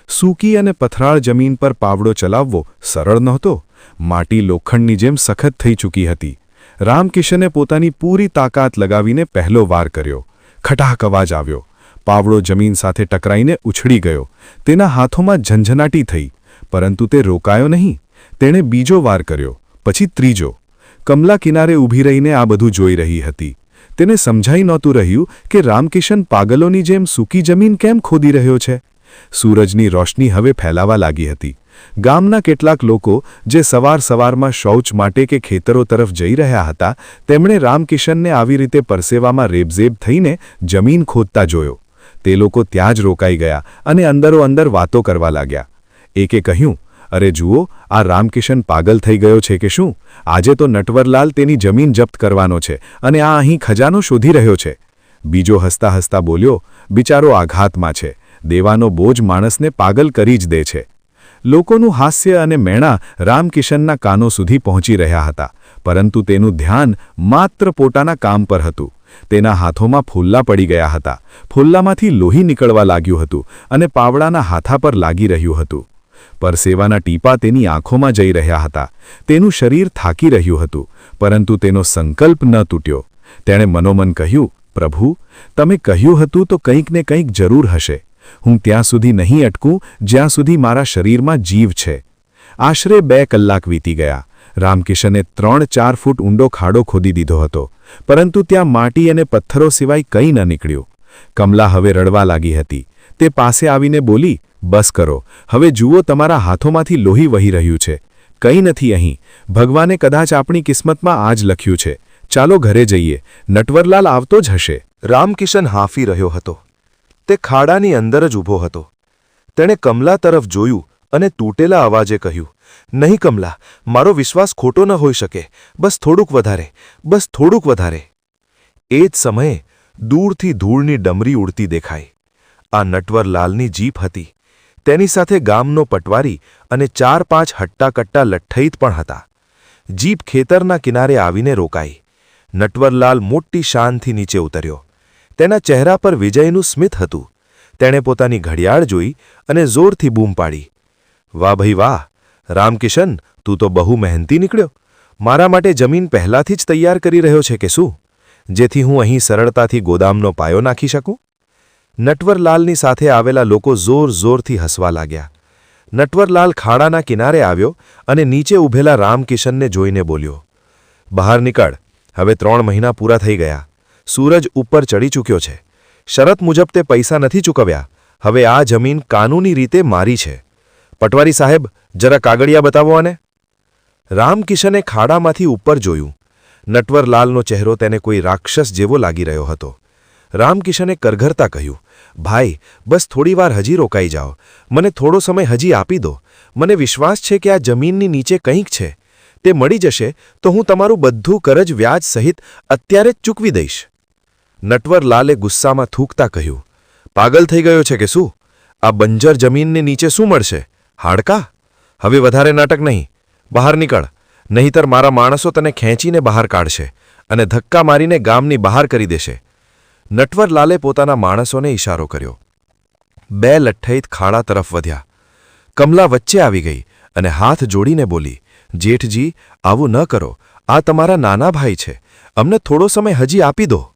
S3: સૂકી અને પથરાળ જમીન પર પાવડો ચલાવવો સરળ નહોતો. માટી લોખંડની જેમ સખત થઈ ચૂકી હતી. રામકિશને પોતાની પૂરી તાકાત લગાવીને પહેલો વાર કર્યો. ખટાક અવાજ આવ્યો. પાવડો જમીન સાથે ટકરાઈને ઉછળી ગયો. તેના હાથોમાં ઝંઝનાટી થઈ, પરંતુ તે રોકાયો નહીં. તેણે બીજો વાર કર્યો, પછી ત્રીજો. કમલા કિનારે ઊભી રહીને આ બધું જોઈ રહી હતી. તેને સમજાઈ નહોતું રહ્યું કે રામકિશન પાગલોની જેમ સૂકી જમીન કેમ ખોદી રહ્યો છે. સૂરજની રોશની હવે ફેલાવા લાગી હતી. ગામના કેટલાક લોકો જે સવારમાં શૌચ માટે કે ખેતરો તરફ જઈ રહ્યા હતા, તેમણે રામકિશનને આવી રીતે પરસેવામાં રેબઝેબ થઈને જમીન ખોદતા જોયો. તે લોકો ત્યાં જ રોકાઈ ગયા અને અંદરોઅંદર વાતો કરવા લાગ્યા. એકે કહ્યું, અરે જુઓ, આ રામકિશન પાગલ થઈ ગયો છે કે શું? આજે તો નટવરલાલ તેની જમીન જપ્ત કરવાનો છે અને આ અહીં ખજાનો શોધી રહ્યો છે. બીજો હસતા હસતા બોલ્યો, બિચારો આઘાતમાં છે. દેવાનો બોજ માણસને પાગલ કરી જ દે છે. લોકોનું હાસ્ય અને મેણા રામકિશનના કાનો સુધી પહોંચી રહ્યા હતા, પરંતુ તેનું ધ્યાન માત્ર પોતાના કામ પર હતું. તેના હાથોમાં ફૂલ્લા પડી ગયા હતા. ફૂલ્લામાંથી લોહી નીકળવા લાગ્યું હતું અને પાવડાના હાથા પર લાગી રહ્યું હતું. પરસેવાના ટીપા તેની આંખોમાં જઈ રહ્યા હતા. તેનું શરીર થાકી રહ્યું હતું, પરંતુ તેનો સંકલ્પ ન તૂટ્યો. તેણે મનોમન કહ્યું, પ્રભુ, તમે કહ્યું હતું તો કંઈક ને કંઈક જરૂર હશે. હું ત્યાં સુધી નહીં અટકું જ્યાં સુધી મારા શરીરમાં જીવ છે. આશરે 2 કલાક વીતી ગયા. રામકિશને 3-4 ફૂટ ઊંડો ખાડો ખોદી દીધો હતો, પરંતુ ત્યાં માટી અને પથ્થરો સિવાય કંઈ ન નીકળ્યું. કમલા હવે રડવા લાગી હતી. તે પાસે આવીને બોલી, બસ કરો, હવે જુઓ, તમારા હાથોમાંથી લોહી વહી રહ્યું છે. કંઈ નથી અહીં. ભગવાને કદાચ આપણી કિસ્મતમાં આ જ લખ્યું છે. ચાલો ઘરે જઈએ. નટવરલાલ આવતો જ હશે.
S2: રામકિશન હાંફી રહ્યો હતો. તે ખાડાની અંદર જ ઊભો હતો. તેણે કમલા તરફ જોયું અને તૂટેલા અવાજે કહ્યું, નહીં કમલા, મારો વિશ્વાસ ખોટો ન હોઈ શકે. બસ થોડુંક વધારે, બસ થોડુંક વધારે. એ જ સમયે દૂરથી ધૂળની ડમરી ઉડતી દેખાઈ. આ નટવરલાલની જીપ હતી. તેની સાથે ગામનો પટવારી અને 4-5 હટ્ટાકટ્ટા લઠ્ઠઈત પણ હતા. જીપ ખેતરના કિનારે આવીને રોકાઈ. નટવરલાલ મોટી શાનથી નીચે ઉતર્યો. તેના ચહેરા પર વિજયનું સ્મિત હતું. તેણે પોતાની ઘડિયાળ જોઈ અને જોરથી બૂમ પાડી, વાહ ભાઈ વાહ! રામકિશન, તું તો બહુ મહેનતી નીકળ્યો. મારા માટે જમીન પહેલાથી જ તૈયાર કરી રહ્યો છે કે શું, જેથી હું અહીં સરળતાથી ગોદામનો પાયો નાખી શકું? નટવરલાલની સાથે આવેલા લોકો જોરથી હસવા લાગ્યા. નટવરલાલ ખાડાના કિનારે આવ્યો અને નીચે ઊભેલા રામકિશનને જોઈને બોલ્યો, બહાર નીકળ. હવે 3 મહિના પૂરા થઈ ગયા. સૂરજ ઉપર ચડી ચૂક્યો છે. શરત મુજબ તે પૈસા નથી ચૂકવ્યા. હવે આ જમીન કાનૂની રીતે મારી છે. પટવારી સાહેબ, જરા કાગળિયા બતાવો આને. રામકિશને ખાડામાંથી ઉપર જોયું. નટવરલાલનો ચહેરો તેને કોઈ રાક્ષસ જેવો લાગી રહ્યો હતો. રામકિશને કરઘરતા કહ્યું, ભાઈ, બસ થોડીવાર હજી રોકાઈ જાઓ. મને થોડો સમય હજી આપી દો. મને વિશ્વાસ છે કે આ જમીનની નીચે કંઈક છે. તે મળી જશે તો હું તમારું બધું કરજ વ્યાજ સહિત અત્યારે જ ચૂકવી દઈશ. નટવરલાલે ગુસ્સામાં થૂકતા કહ્યું, પાગલ થઈ ગયો છે કે શું? આ બંજર જમીનને નીચે શું મળશે? હાડકા? હવે વધારે નાટક નહીં. બહાર નીકળ, નહીંતર મારા માણસો તને ખેંચીને બહાર કાઢશે અને ધક્કા મારીને ગામની બહાર કરી દેશે. નટવરલાલે પોતાના માણસોને ઇશારો કર્યો. 2 લઠ્ઠઈત ખાડા તરફ વધ્યા. કમલા વચ્ચે આવી ગઈ અને હાથ જોડીને બોલી, જેઠજી, આવું ન કરો. આ તમારા નાના ભાઈ છે. અમને થોડો સમય હજી આપી દો.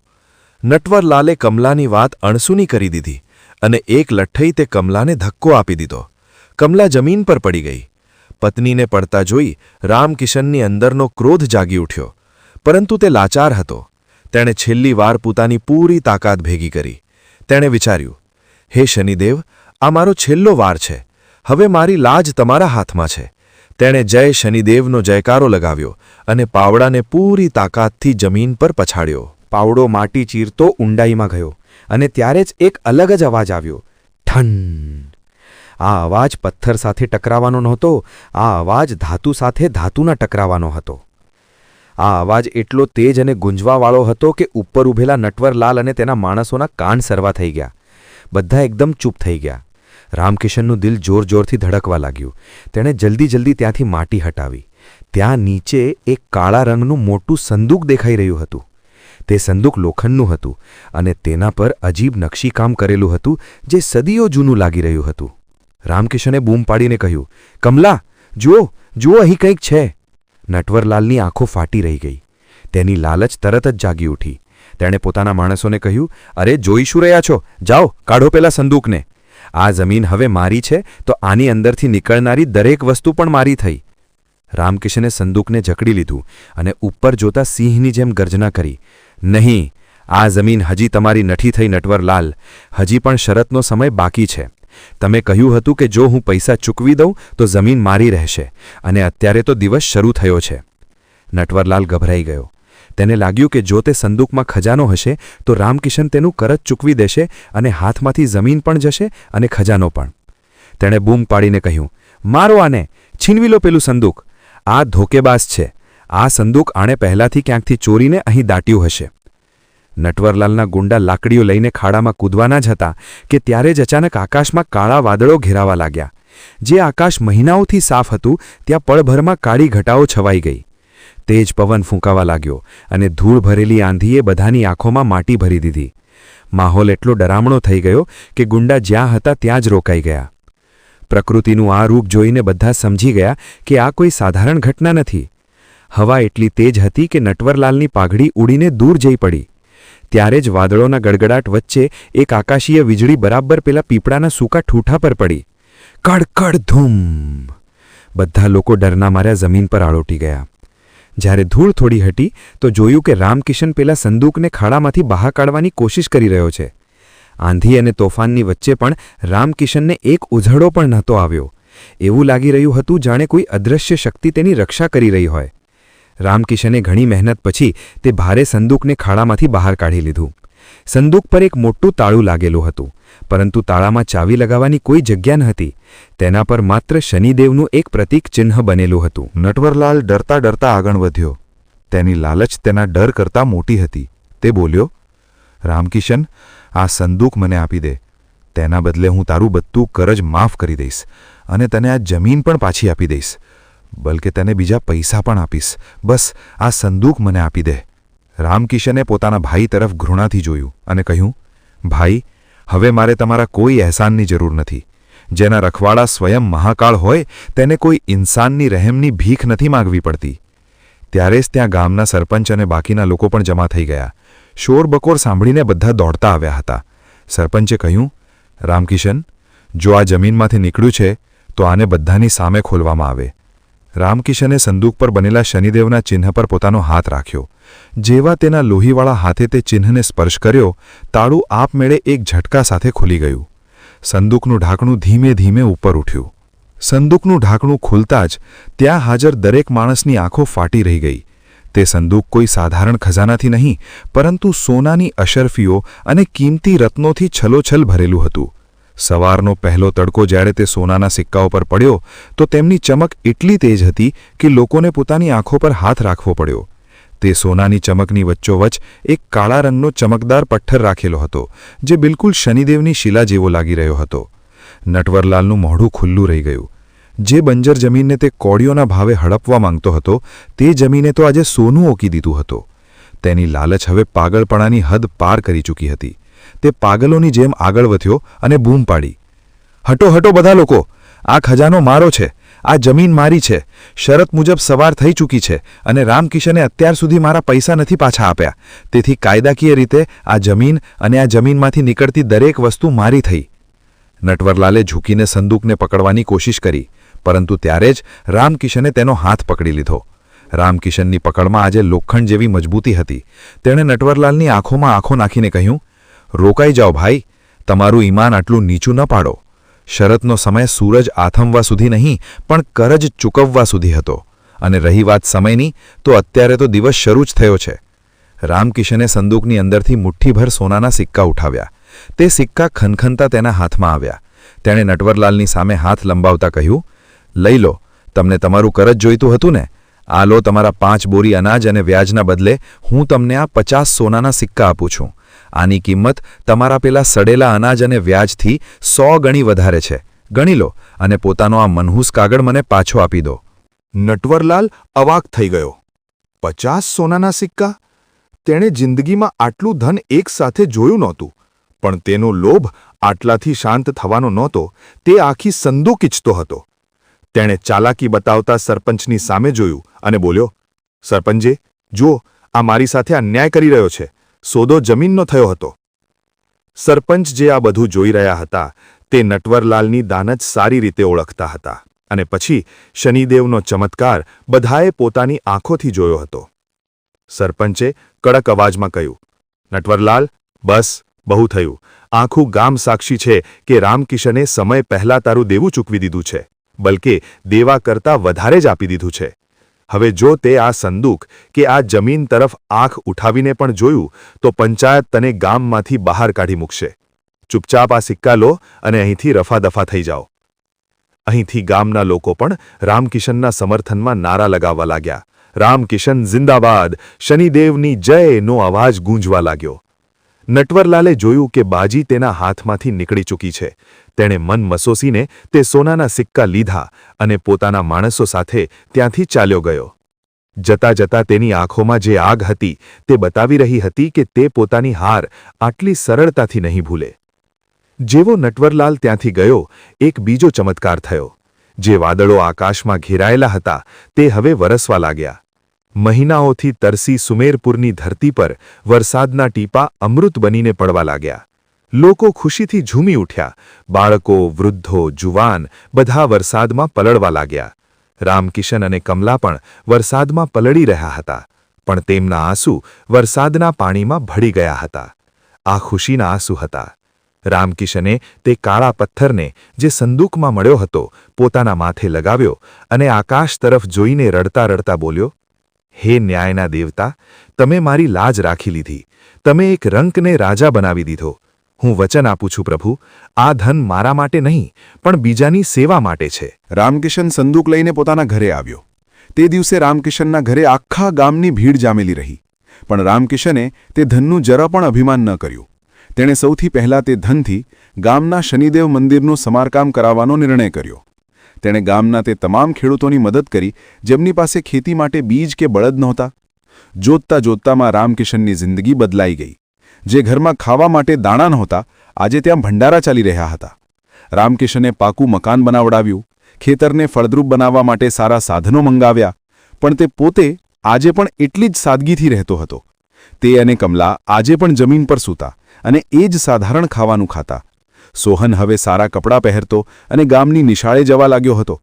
S2: નટવરલાલે કમલાની વાત અણસુની કરી દીધી અને 1 લઠ્ઠઈ તે કમલાને ધક્કો આપી દીધો. કમલા જમીન પર પડી ગઈ. પત્નીને પડતા જોઈ રામકિશનની અંદરનો ક્રોધ જાગી ઉઠ્યો, પરંતુ તે લાચાર હતો. તેણે છેલ્લી વાર પોતાની પૂરી તાકાત ભેગી કરી. તેણે વિચાર્યું, હે શનિદેવ, આ મારો છેલ્લો વાર છે. હવે મારી લાજ તમારા હાથમાં છે. તેણે જય શનિદેવનો જયકારો લગાવ્યો અને પાવડાને પૂરી તાકાતથી જમીન પર પછાડ્યો.
S4: પાવડો માટી ચીરતો ઊંડાઈમાં ગયો અને ત્યારે જ એક અલગ જ અવાજ આવ્યો, ઠન. આ અવાજ પથ્થર સાથે ટકરાવાનો નહોતો, આ અવાજ ધાતુ સાથે ધાતુના ટકરાવાનો હતો. આ અવાજ એટલો તેજ અને ગુંજવાવાળો હતો કે ઉપર ઊભેલા નટવરલાલ અને તેના માણસોના કાન સરવા થઈ ગયા. બધા એકદમ ચૂપ થઈ ગયા. રામકિશનનું દિલ જોર-જોરથી ધડકવા લાગ્યું. તેણે જલ્દી ત્યાંથી માટી હટાવી. ત્યાં નીચે એક કાળા રંગનું મોટું સંદૂક દેખાઈ રહ્યું હતું. તે સંદૂક લોખંડનું હતું અને તેના પર અજીબ નકશીકામ કરેલું હતું, જે સદીઓ જૂનું લાગી રહ્યું હતું. રામકિશને બૂમ પાડીને કહ્યું, કમલા, જુઓ, જુઓ, અહીં કંઈક છે. નટવરલાલની આંખો ફાટી રહી ગઈ. તેની લાલચ તરત જ જાગી ઉઠી. તેણે પોતાના માણસોને કહ્યું, અરે, જોઈ શું રહ્યા છો? જાઓ, કાઢો પેલા સંદૂકને. આ જમીન હવે મારી છે, તો આની અંદરથી નીકળનારી દરેક વસ્તુ પણ મારી થઈ. રામકિશને સંદૂકને જકડી લીધું અને ઉપર જોતા સિંહની જેમ ગર્જના કરી, નહીં, આ જમીન હજી તમારી નથી થઈ નટવરલાલ. હજી પણ શરતનો સમય બાકી છે. તમે કહ્યું હતું કે જો હું પૈસા ચૂકવી દઉં તો જમીન મારી રહેશે, અને અત્યારે તો દિવસ શરૂ થયો છે. નટવરલાલ ગભરાઈ ગયો. તેને લાગ્યું કે જો તે સંદૂકમાં ખજાનો હશે તો રામકિશન તેનું કરજ ચૂકવી દેશે અને હાથમાંથી જમીન પણ જશે અને ખજાનો પણ. તેણે બૂમ પાડીને કહ્યું, મારો આને, છીનવી લો પેલું સંદૂક. આ ધોકેબાજ છે. આ સંદૂક આણે પહેલાંથી ક્યાંકથી ચોરીને અહીં દાટ્યું હશે. નટવરલાલના ગુંડા લાકડીઓ લઈને ખાડામાં કૂદવાના જ હતા કે ત્યારે જ અચાનક આકાશમાં કાળા વાદળો ઘેરાવા લાગ્યા. જે આકાશ મહિનાઓથી સાફ હતું ત્યાં પળભરમાં કાળી ઘટાઓ છવાઈ ગઈ. તેજ પવન ફૂંકાવા લાગ્યો અને ધૂળ ભરેલી આંધીએ બધાની આંખોમાં માટી ભરી દીધી. માહોલ એટલો ડરામણો થઈ ગયો કે ગુંડા જ્યાં હતા ત્યાં જ રોકાઈ ગયા. પ્રકૃતિનું આ રૂપ જોઈને બધા સમજી ગયા કે આ કોઈ સાધારણ ઘટના નથી. હવા એટલી તેજ હતી કે નટવરલાલની પાઘડી ઉડીને દૂર જઈ પડી. ત્યારે જ વાદળોના ગડગડાટ વચ્ચે એક આકાશીય વીજળી બરાબર પેલા પીપળાના સૂકા ઠૂઠા પર પડી. કડકડ ધૂમ! બધા લોકો ડરના માર્યા જમીન પર આળોટી ગયા. જ્યારે ધૂળ થોડી હટી તો જોયું કે રામકિશન પેલા સંદૂકને ખાડામાંથી બહાર કાઢવાની કોશિશ કરી રહ્યો છે. આંધી અને તોફાનની વચ્ચે પણ રામકિશનને એક ઉઝાળો પણ નહોતો આવ્યો. એવું લાગી રહ્યું હતું જાણે કોઈ અદૃશ્ય શક્તિ તેની રક્ષા કરી રહી હોય. રામકિશને ઘણી મહેનત પછી તે ભારે સંદૂકને ખાડામાંથી બહાર કાઢી લીધું. સંદૂક પર એક મોટું તાળું લાગેલું હતું, પરંતુ તાળામાં ચાવી લગાવવાની કોઈ જગ્યા ન હતી. તેના પર માત્ર શનિદેવનું એક પ્રતીક ચિહ્ન બનેલું હતું.
S1: નટવરલાલ ડરતા ડરતા આગળ વધ્યો. તેની લાલચ તેના ડર કરતાં મોટી હતી. તે બોલ્યો, રામકિશન, આ સંદૂક મને આપી દે. તેના બદલે હું તારું બધું કરજ માફ કરી દઈશ અને તને આ જમીન પણ પાછી આપી દઈશ. બલકે તેને બીજા પૈસા પણ આપીશ. બસ આ સંદૂક મને આપી દે. રામકિશને પોતાના ભાઈ તરફ ઘૃણાથી જોયું અને કહ્યું, ભાઈ, હવે મારે તમારા કોઈ અહેસાનની જરૂર નથી. જેના રખવાડા સ્વયં મહાકાળ હોય તેને કોઈ ઇન્સાનની રહેમની ભીખ નથી માગવી પડતી. ત્યારે જ ત્યાં ગામના સરપંચ અને બાકીના લોકો પણ જમા થઈ ગયા. શોરબકોર સાંભળીને બધા દોડતા આવ્યા હતા. સરપંચે કહ્યું, રામકિશન, જો આ જમીનમાંથી નીકળ્યું છે તો આને બધાની સામે ખોલવામાં આવે. રામકિશને સંદૂક પર બનેલા શનિદેવના ચિહ્ન પર પોતાનો હાથ રાખ્યો. જેવા તેના લોહીવાળા હાથે તે ચિહ્નને સ્પર્શ કર્યો, તાળું આપમેળે એક ઝટકા સાથે ખુલી ગયું. સંદૂકનું ઢાંકણું ધીમે ધીમે ઉપર ઉઠ્યું. સંદૂકનું ઢાંકણું ખુલતા જ ત્યાં હાજર દરેક માણસની આંખો ફાટી રહી ગઈ. તે સંદૂક કોઈ સાધારણ ખજાનાથી નહીં, પરંતુ સોનાની અશરફીઓ અને કિંમતી રત્નોથી છલોછલ ભરેલું હતું. સવારનો પહેલો તડકો જ્યારે તે સોનાના સિક્કાઓ પર પડ્યો તો તેમની ચમક એટલી તેજ હતી કે લોકોને પોતાની આંખો પર હાથ રાખવો પડ્યો. તે સોનાની ચમકની વચ્ચોવચ્ચ એક કાળા રંગનો ચમકદાર પથ્થર રાખેલો હતો, જે બિલકુલ શનિદેવની શિલા જેવો લાગી રહ્યો હતો. નટવરલાલનું મોઢું ખુલ્લું રહી ગયું. જે બંજર જમીનને તે કોડીઓના ભાવે હડપવા માંગતો હતો તે જમીને તો આજે સોનું ઓકી દીધું હતું.
S3: તેની લાલચ હવે પાગલપણાની હદ પાર કરી ચૂકી હતી. તે પાગલોની જેમ આગળ વધ્યો અને બૂમ પાડી, "હટો હટો બધા લોકો! આ ખજાનો મારો છે, આ જમીન મારી છે, શરત મુજબ સવાર થઈ ચૂકી છે અને રામકિશને અત્યાર સુધી મારા પૈસા નથી પાછા આપ્યા. તેથી કાયદાકીય રીતે આ જમીન અને આ જમીનમાંથી નીકળતી દરેક વસ્તુ મારી થઈ." નટવરલાલે ઝૂકીને સંદૂકને પકડવાની કોશિશ કરી, પરંતુ ત્યારે જ રામકિશને તેનો હાથ પકડી લીધો. રામકિશનની પકડમાં આજે લોખંડ જેવી મજબૂતી હતી. તેણે નટવરલાલની આંખોમાં આંખો નાખીને કહ્યું, "રોકાઈ જાઓ ભાઈ, તમારું ઈમાન આટલું નીચું ન પાડો. શરતનો સમય સૂરજ આથમવા સુધી નહીં, પણ કરજ ચૂકવવા સુધી હતો. અને રહી વાત સમયની, તો અત્યારે તો દિવસ શરૂ જ થયો છે." રામકિશને સંદૂકની અંદરથી મુઠ્ઠીભર સોનાના સિક્કા ઉઠાવ્યા. તે સિક્કા ખનખનતા તેના હાથમાં આવ્યા. તેણે નટવરલાલની સામે હાથ લંબાવતા કહ્યું, "લઈ લો, તમને તમારું કરજ જોઈતું હતું ને? આ લો તમારા 5 બોરી અનાજ અને વ્યાજના બદલે હું તમને આ 50 સોનાના સિક્કા આપું છું. આની કિંમત તમારા પેલા સડેલા અનાજ અને વ્યાજથી 100 ગણી વધારે છે. ગણી લો અને પોતાનો આ મનહૂસ કાગળ મને પાછો આપી દો."
S2: નટવરલાલ અવાક થઈ ગયો. 50 સોનાના સિક્કા? તેણે જિંદગીમાં આટલું ધન એકસાથે જોયું નહોતું, પણ તેનો લોભ આટલાથી શાંત થવાનો નહોતો. તે આખી સંદૂક ઈચ્છતો હતો. તેણે ચાલાકી બતાવતા સરપંચની સામે જોયું અને બોલ્યો, "સરપંચે, જુઓ, આ મારી સાથે અન્યાય કરી રહ્યો છે. સોદો જમીનનો થયો હતો." સરપંચ જે આ બધું જોઈ રહ્યા હતા તે નટવરલાલની દાનત સારી રીતે ઓળખતા હતા, અને પછી શનિદેવનો ચમત્કાર બધાએ પોતાની આંખોથી જોયો હતો. સરપંચે કડક અવાજમાં કહ્યું, "નટવરલાલ, બસ, બહુ થયું. આખું ગામ સાક્ષી છે કે રામકિશને સમય પહેલાં તારું દેવું ચૂકવી દીધું છે, બલકે દેવા કરતાં વધારે જ આપી દીધું છે. હવે જો તે આ સંદૂક કે આ જમીન તરફ આંખ ઉઠાવીને પણ જોયું તો પંચાયત તને ગામમાંથી બહાર કાઢી મૂકશે. ચૂપચાપ આ સિક્કા લો અને અહીંથી રફાદફા થઈ જાઓ." અહીંથી ગામના લોકો પણ રામકિશનના સમર્થનમાં નારા લગાવવા લાગ્યા. "રામકિશન જિંદાબાદ! શનિદેવની જય!" નો અવાજ ગૂંજવા લાગ્યો. નટવરલાલે જોયું કે બાજી તેના હાથમાંથી નીકળી ચૂકી છે. તેણે મન મસોસીને તે સોનાના સિક્કા લીધા અને પોતાના માણસો સાથે ત્યાંથી ચાલ્યો ગયો. જતા જતા તેની આંખોમાં જે આગ હતી તે બતાવી રહી હતી કે તે પોતાની હાર આટલી સરળતાથી નહીં ભૂલે. જેવો નટવરલાલ ત્યાંથી ગયો, એક બીજો ચમત્કાર થયો. જે વાદળો આકાશમાં ઘેરાયેલા હતા તે હવે વરસવા લાગ્યા. મહિનાઓથી તરસી સુમેરપુરની ધરતી પર વરસાદના ટીપા અમૃત બનીને પડવા લાગ્યા. લોકો ખુશીથી ઝૂમી ઉઠ્યા. બાળકો, વૃદ્ધો, જુવાન બધા વરસાદમાં પલળવા લાગ્યા. રામકિશન અને કમલા પણ વરસાદમાં પલળી રહ્યા હતા, પણ તેમના આંસુ વરસાદના પાણીમાં ભળી ગયા હતા. આ ખુશીના આંસુ હતા. રામકિશને તે કાળા પથ્થરને જે સંદૂકમાં મળ્યો હતો પોતાના માથે લગાવ્યો અને આકાશ તરફ જોઈને રડતા રડતા બોલ્યો, "હે ન્યાયના દેવતા, તમે મારી લાજ રાખી લીધી. તમે એક રંકને રાજા બનાવી દીધો. હું વચન આપું છું પ્રભુ, આ ધન મારા માટે નહીં પણ બીજાની સેવા માટે છે."
S3: રામકિશન સંદૂક લઈને પોતાના ઘરે આવ્યો. તે દિવસે રામકિશનના ઘરે આખા ગામની ભીડ જામેલી રહી. પણ રામકિશને તે ધનનું જરા પણ અભિમાન ન કર્યું. તેણે સૌથી પહેલાં તે ધનથી ગામના શનિદેવ મંદિરનું સમારકામ કરાવવાનો નિર્ણય કર્યો. તેણે ગામના તે તમામ ખેડૂતોની મદદ કરી જેમની પાસે ખેતી માટે બીજ કે બળદ નહોતા. જોતતા જોતતામાં રામકિશનની જિંદગી બદલાઈ ગઈ. જે ઘરમાં ખાવા માટે દાણા નહોતા, આજે ત્યાં ભંડારા ચાલી રહ્યા હતા. રામકિશને પાકું મકાન બનાવડાવ્યું, ખેતરને ફળદ્રુપ બનાવવા માટે સારા સાધનો મંગાવ્યા. પણ તે પોતે આજે પણ એટલી જ સાદગીથી રહેતો હતો. તે અને કમલા આજે પણ જમીન પર સૂતા અને એ જ સાધારણ ખાવાનું ખાતા. સોહન હવે સારા કપડાં પહેરતો અને ગામની નિશાળે જવા લાગ્યો હતો.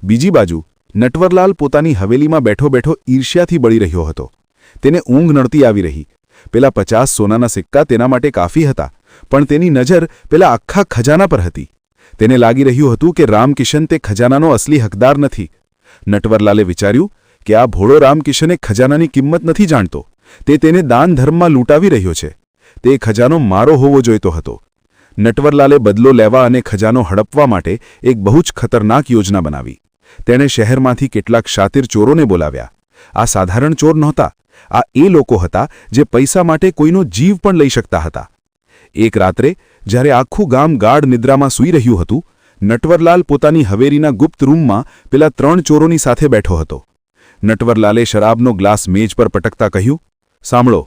S3: બીજી બાજુ નટવરલાલ પોતાની હવેલીમાં બેઠો બેઠો ઈર્ષ્યાથી બળી રહ્યો હતો. તેને ઊંઘ નડતી આવી રહી. પેલા 50 સોનાના સિક્કા તેના માટે કાફી હતા, પણ તેની નજર પેલા આખા ખજાના પર હતી. તેને લાગી રહ્યું હતું કે રામકિશન તે ખજાનાનો અસલી હકદાર નથી. નટવરલાલે વિચાર્યું કે આ ભોળો રામકિશને ખજાનાની કિંમત નથી જાણતો. તે તેને દાન ધર્મમાં લૂંટાવી રહ્યો છે. તે ખજાનો મારો હોવો જોઈતો હતો. નટવરલાલે બદલો લેવા અને ખજાનો હડપવા માટે એક બહુ જ ખતરનાક યોજના બનાવી. તેણે શહેરમાંથી કેટલાક શાતિર ચોરોને બોલાવ્યા. આ સાધારણ ચોર નહોતા. આ એ લોકો હતા જે પૈસા માટે કોઈનો જીવ પણ લઈ શકતા હતા. એક રાત્રે જ્યારે આખું ગામ ગાઢ નિદ્રામાં સૂઈ રહ્યું હતું, નટવરલાલ પોતાની હવેલીના ગુપ્ત રૂમમાં પેલા 3 ચોરોની સાથે બેઠો હતો. નટવરલાલે શરાબનો ગ્લાસ મેજ પર પટકતા કહ્યું, સાંભળો,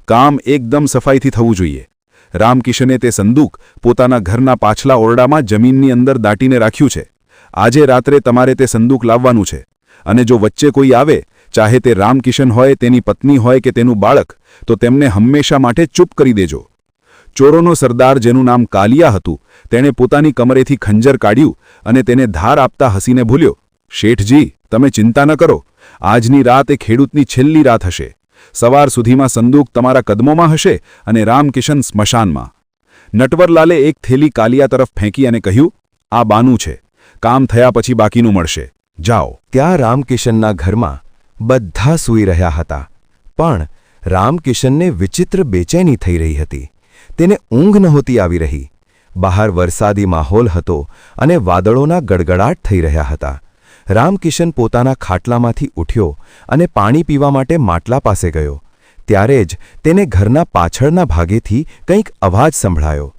S3: કામ એકદમ સફાઈથી થવું જોઈએ. રામકિશને તે સંદૂક પોતાના ઘરના પાછલા ઓરડામાં જમીનની અંદર દાટીને રાખ્યું છે. આજે રાત્રે તમારે તે સંદૂક લાવવાનું છે, અને જો વચ્ચે કોઈ આવે, ચાહે તે રામકિશન હોય, તેની પત્ની હોય કે તેનું બાળક, તો તેમને હંમેશા માટે ચૂપ કરી દેજો. ચોરોનો સરદાર, જેનું નામ કાલિયા હતું, તેણે પોતાની કમરેથી ખંજર કાઢ્યું અને તેને ધાર આપતા હસીને ભૂલ્યો. શેઠજી, તમે ચિંતા ન કરો. આજની રાત એ ખેડૂતની છેલ્લી રાત હશે. સવાર સુધીમાં સંદૂક તમારા કદમોમાં હશે અને રામકિશન સ્મશાનમાં. નટવરલાલે એક થેલી કાલિયા તરફ ફેંકી અને કહ્યું, આ બાનું છે. કામ થયા પછી બાકીનું મળશે. જાઓ.
S2: ત્યાં રામકિશનના ઘરમાં બધા સૂઈ રહ્યા હતા, પણ રામકિશનને વિચિત્ર બેચેની થઈ રહી હતી. તેને ઊંઘ નહોતી આવી રહી. બહાર વરસાદી માહોલ હતો અને વાદળોના ગડગડાટ થઈ રહ્યા હતા. રામકિશન પોતાના ખાટલામાંથી ઉઠ્યો અને પાણી પીવા માટે માટલા પાસે ગયો. ત્યારે જ તેને ઘરના પાછળના ભાગેથી કંઈક અવાજ સંભળાયો.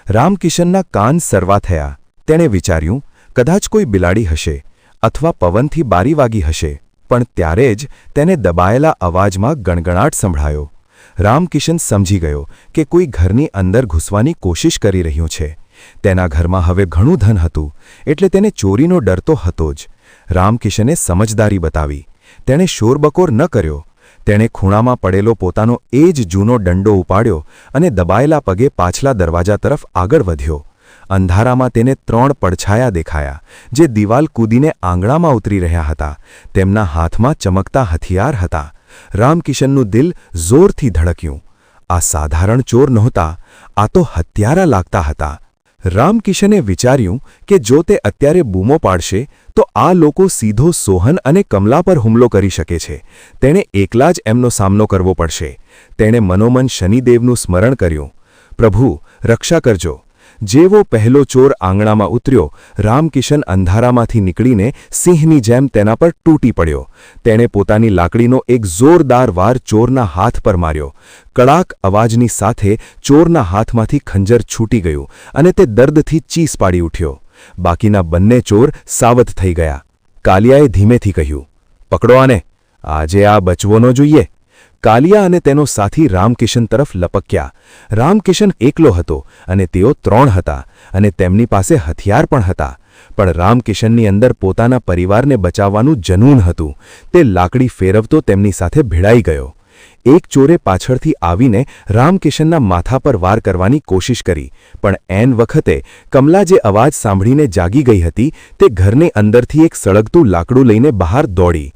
S2: રામકિશનના કાન સરવા થયા. તેણે વિચાર્યું, કદાચ કોઈ બિલાડી હશે અથવા પવનથી બારી વાગી હશે. પણ ત્યારે જ તેને દબાયેલા અવાજમાં ગણગણાટ સંભળાયો. રામકિશન સમજી ગયો કે કોઈ ઘરની અંદર ઘૂસવાની કોશિશ કરી રહ્યું છે. તેના ઘરમાં હવે ઘણું ધન હતું, એટલે તેને ચોરીનો ડર તો હતો જ. રામકિશને સમજદારી બતાવી. તેણે શોરબકોર ન કર્યો. તેણે ખૂણામાં પડેલો પોતાનો એ જ જૂનો દંડો ઉપાડ્યો અને દબાયેલા પગે પાછલા દરવાજા તરફ આગળ વધ્યો. અંધારામાં તેને 3 પડછાયા દેખાયા, જે દિવાલ કૂદીને આંગણામાં ઉતરી રહ્યા હતા. તેમના હાથમાં ચમકતા હથિયાર હતા. રામકિશનનું દિલ જોરથી ધડક્યું. આ સાધારણ ચોર નહોતા, આ તો હત્યારા લાગતા હતા. રામકિશને વિચાર્યું કે જો તે અત્યારે બૂમો પાડશે તો આ લોકો સીધો સોહન અને કમલા પર હુમલો કરી શકે છે. તેણે એકલા જ એમનો સામનો કરવો પડશે. તેણે મનોમન શનિદેવનું સ્મરણ કર્યું. પ્રભુ, રક્ષા કરજો. જેવો પહેલો ચોર આંગણામાં ઉતર્યો, રામકિશન અંધારામાંથી નીકળીને સિંહની જેમ તેના પર તૂટી પડ્યો. તેણે પોતાની લાકડીનો એક જોરદાર વાર ચોરના હાથ પર માર્યો. કડાક અવાજની સાથે ચોરના હાથમાંથી ખંજર છૂટી ગયું અને તે દર્દથી ચીસ પાડી ઉઠ્યો. બાકીના બંને ચોર સાવધ થઈ ગયા. કાલિયાએ ધીમેથી કહ્યું, પકડો આને. આજે આ બચવો ન જોઈએ. કાલિયા અને તેનો સાથી રામકિશન તરફ લપક્યા. રામકિશન એકલો હતો અને તેઓ 3 હતા, અને તેમની પાસે હથિયાર પણ હતા. પણ રામકિશનની અંદર પોતાના પરિવારને બચાવવાનું જનૂન હતું. તે લાકડી ફેરવતો તેમની સાથે ભીડાઈ ગયો. એક ચોરે પાછળથી આવીને રામકિશનના માથા પર વાર કરવાની કોશિશ કરી, પણ એન વખતે કમલા જે અવાજ સાંભળીને જાગી ગઈ હતી, તે ઘરની અંદરથી એક સળગતું લાકડું લઈને બહાર દોડી.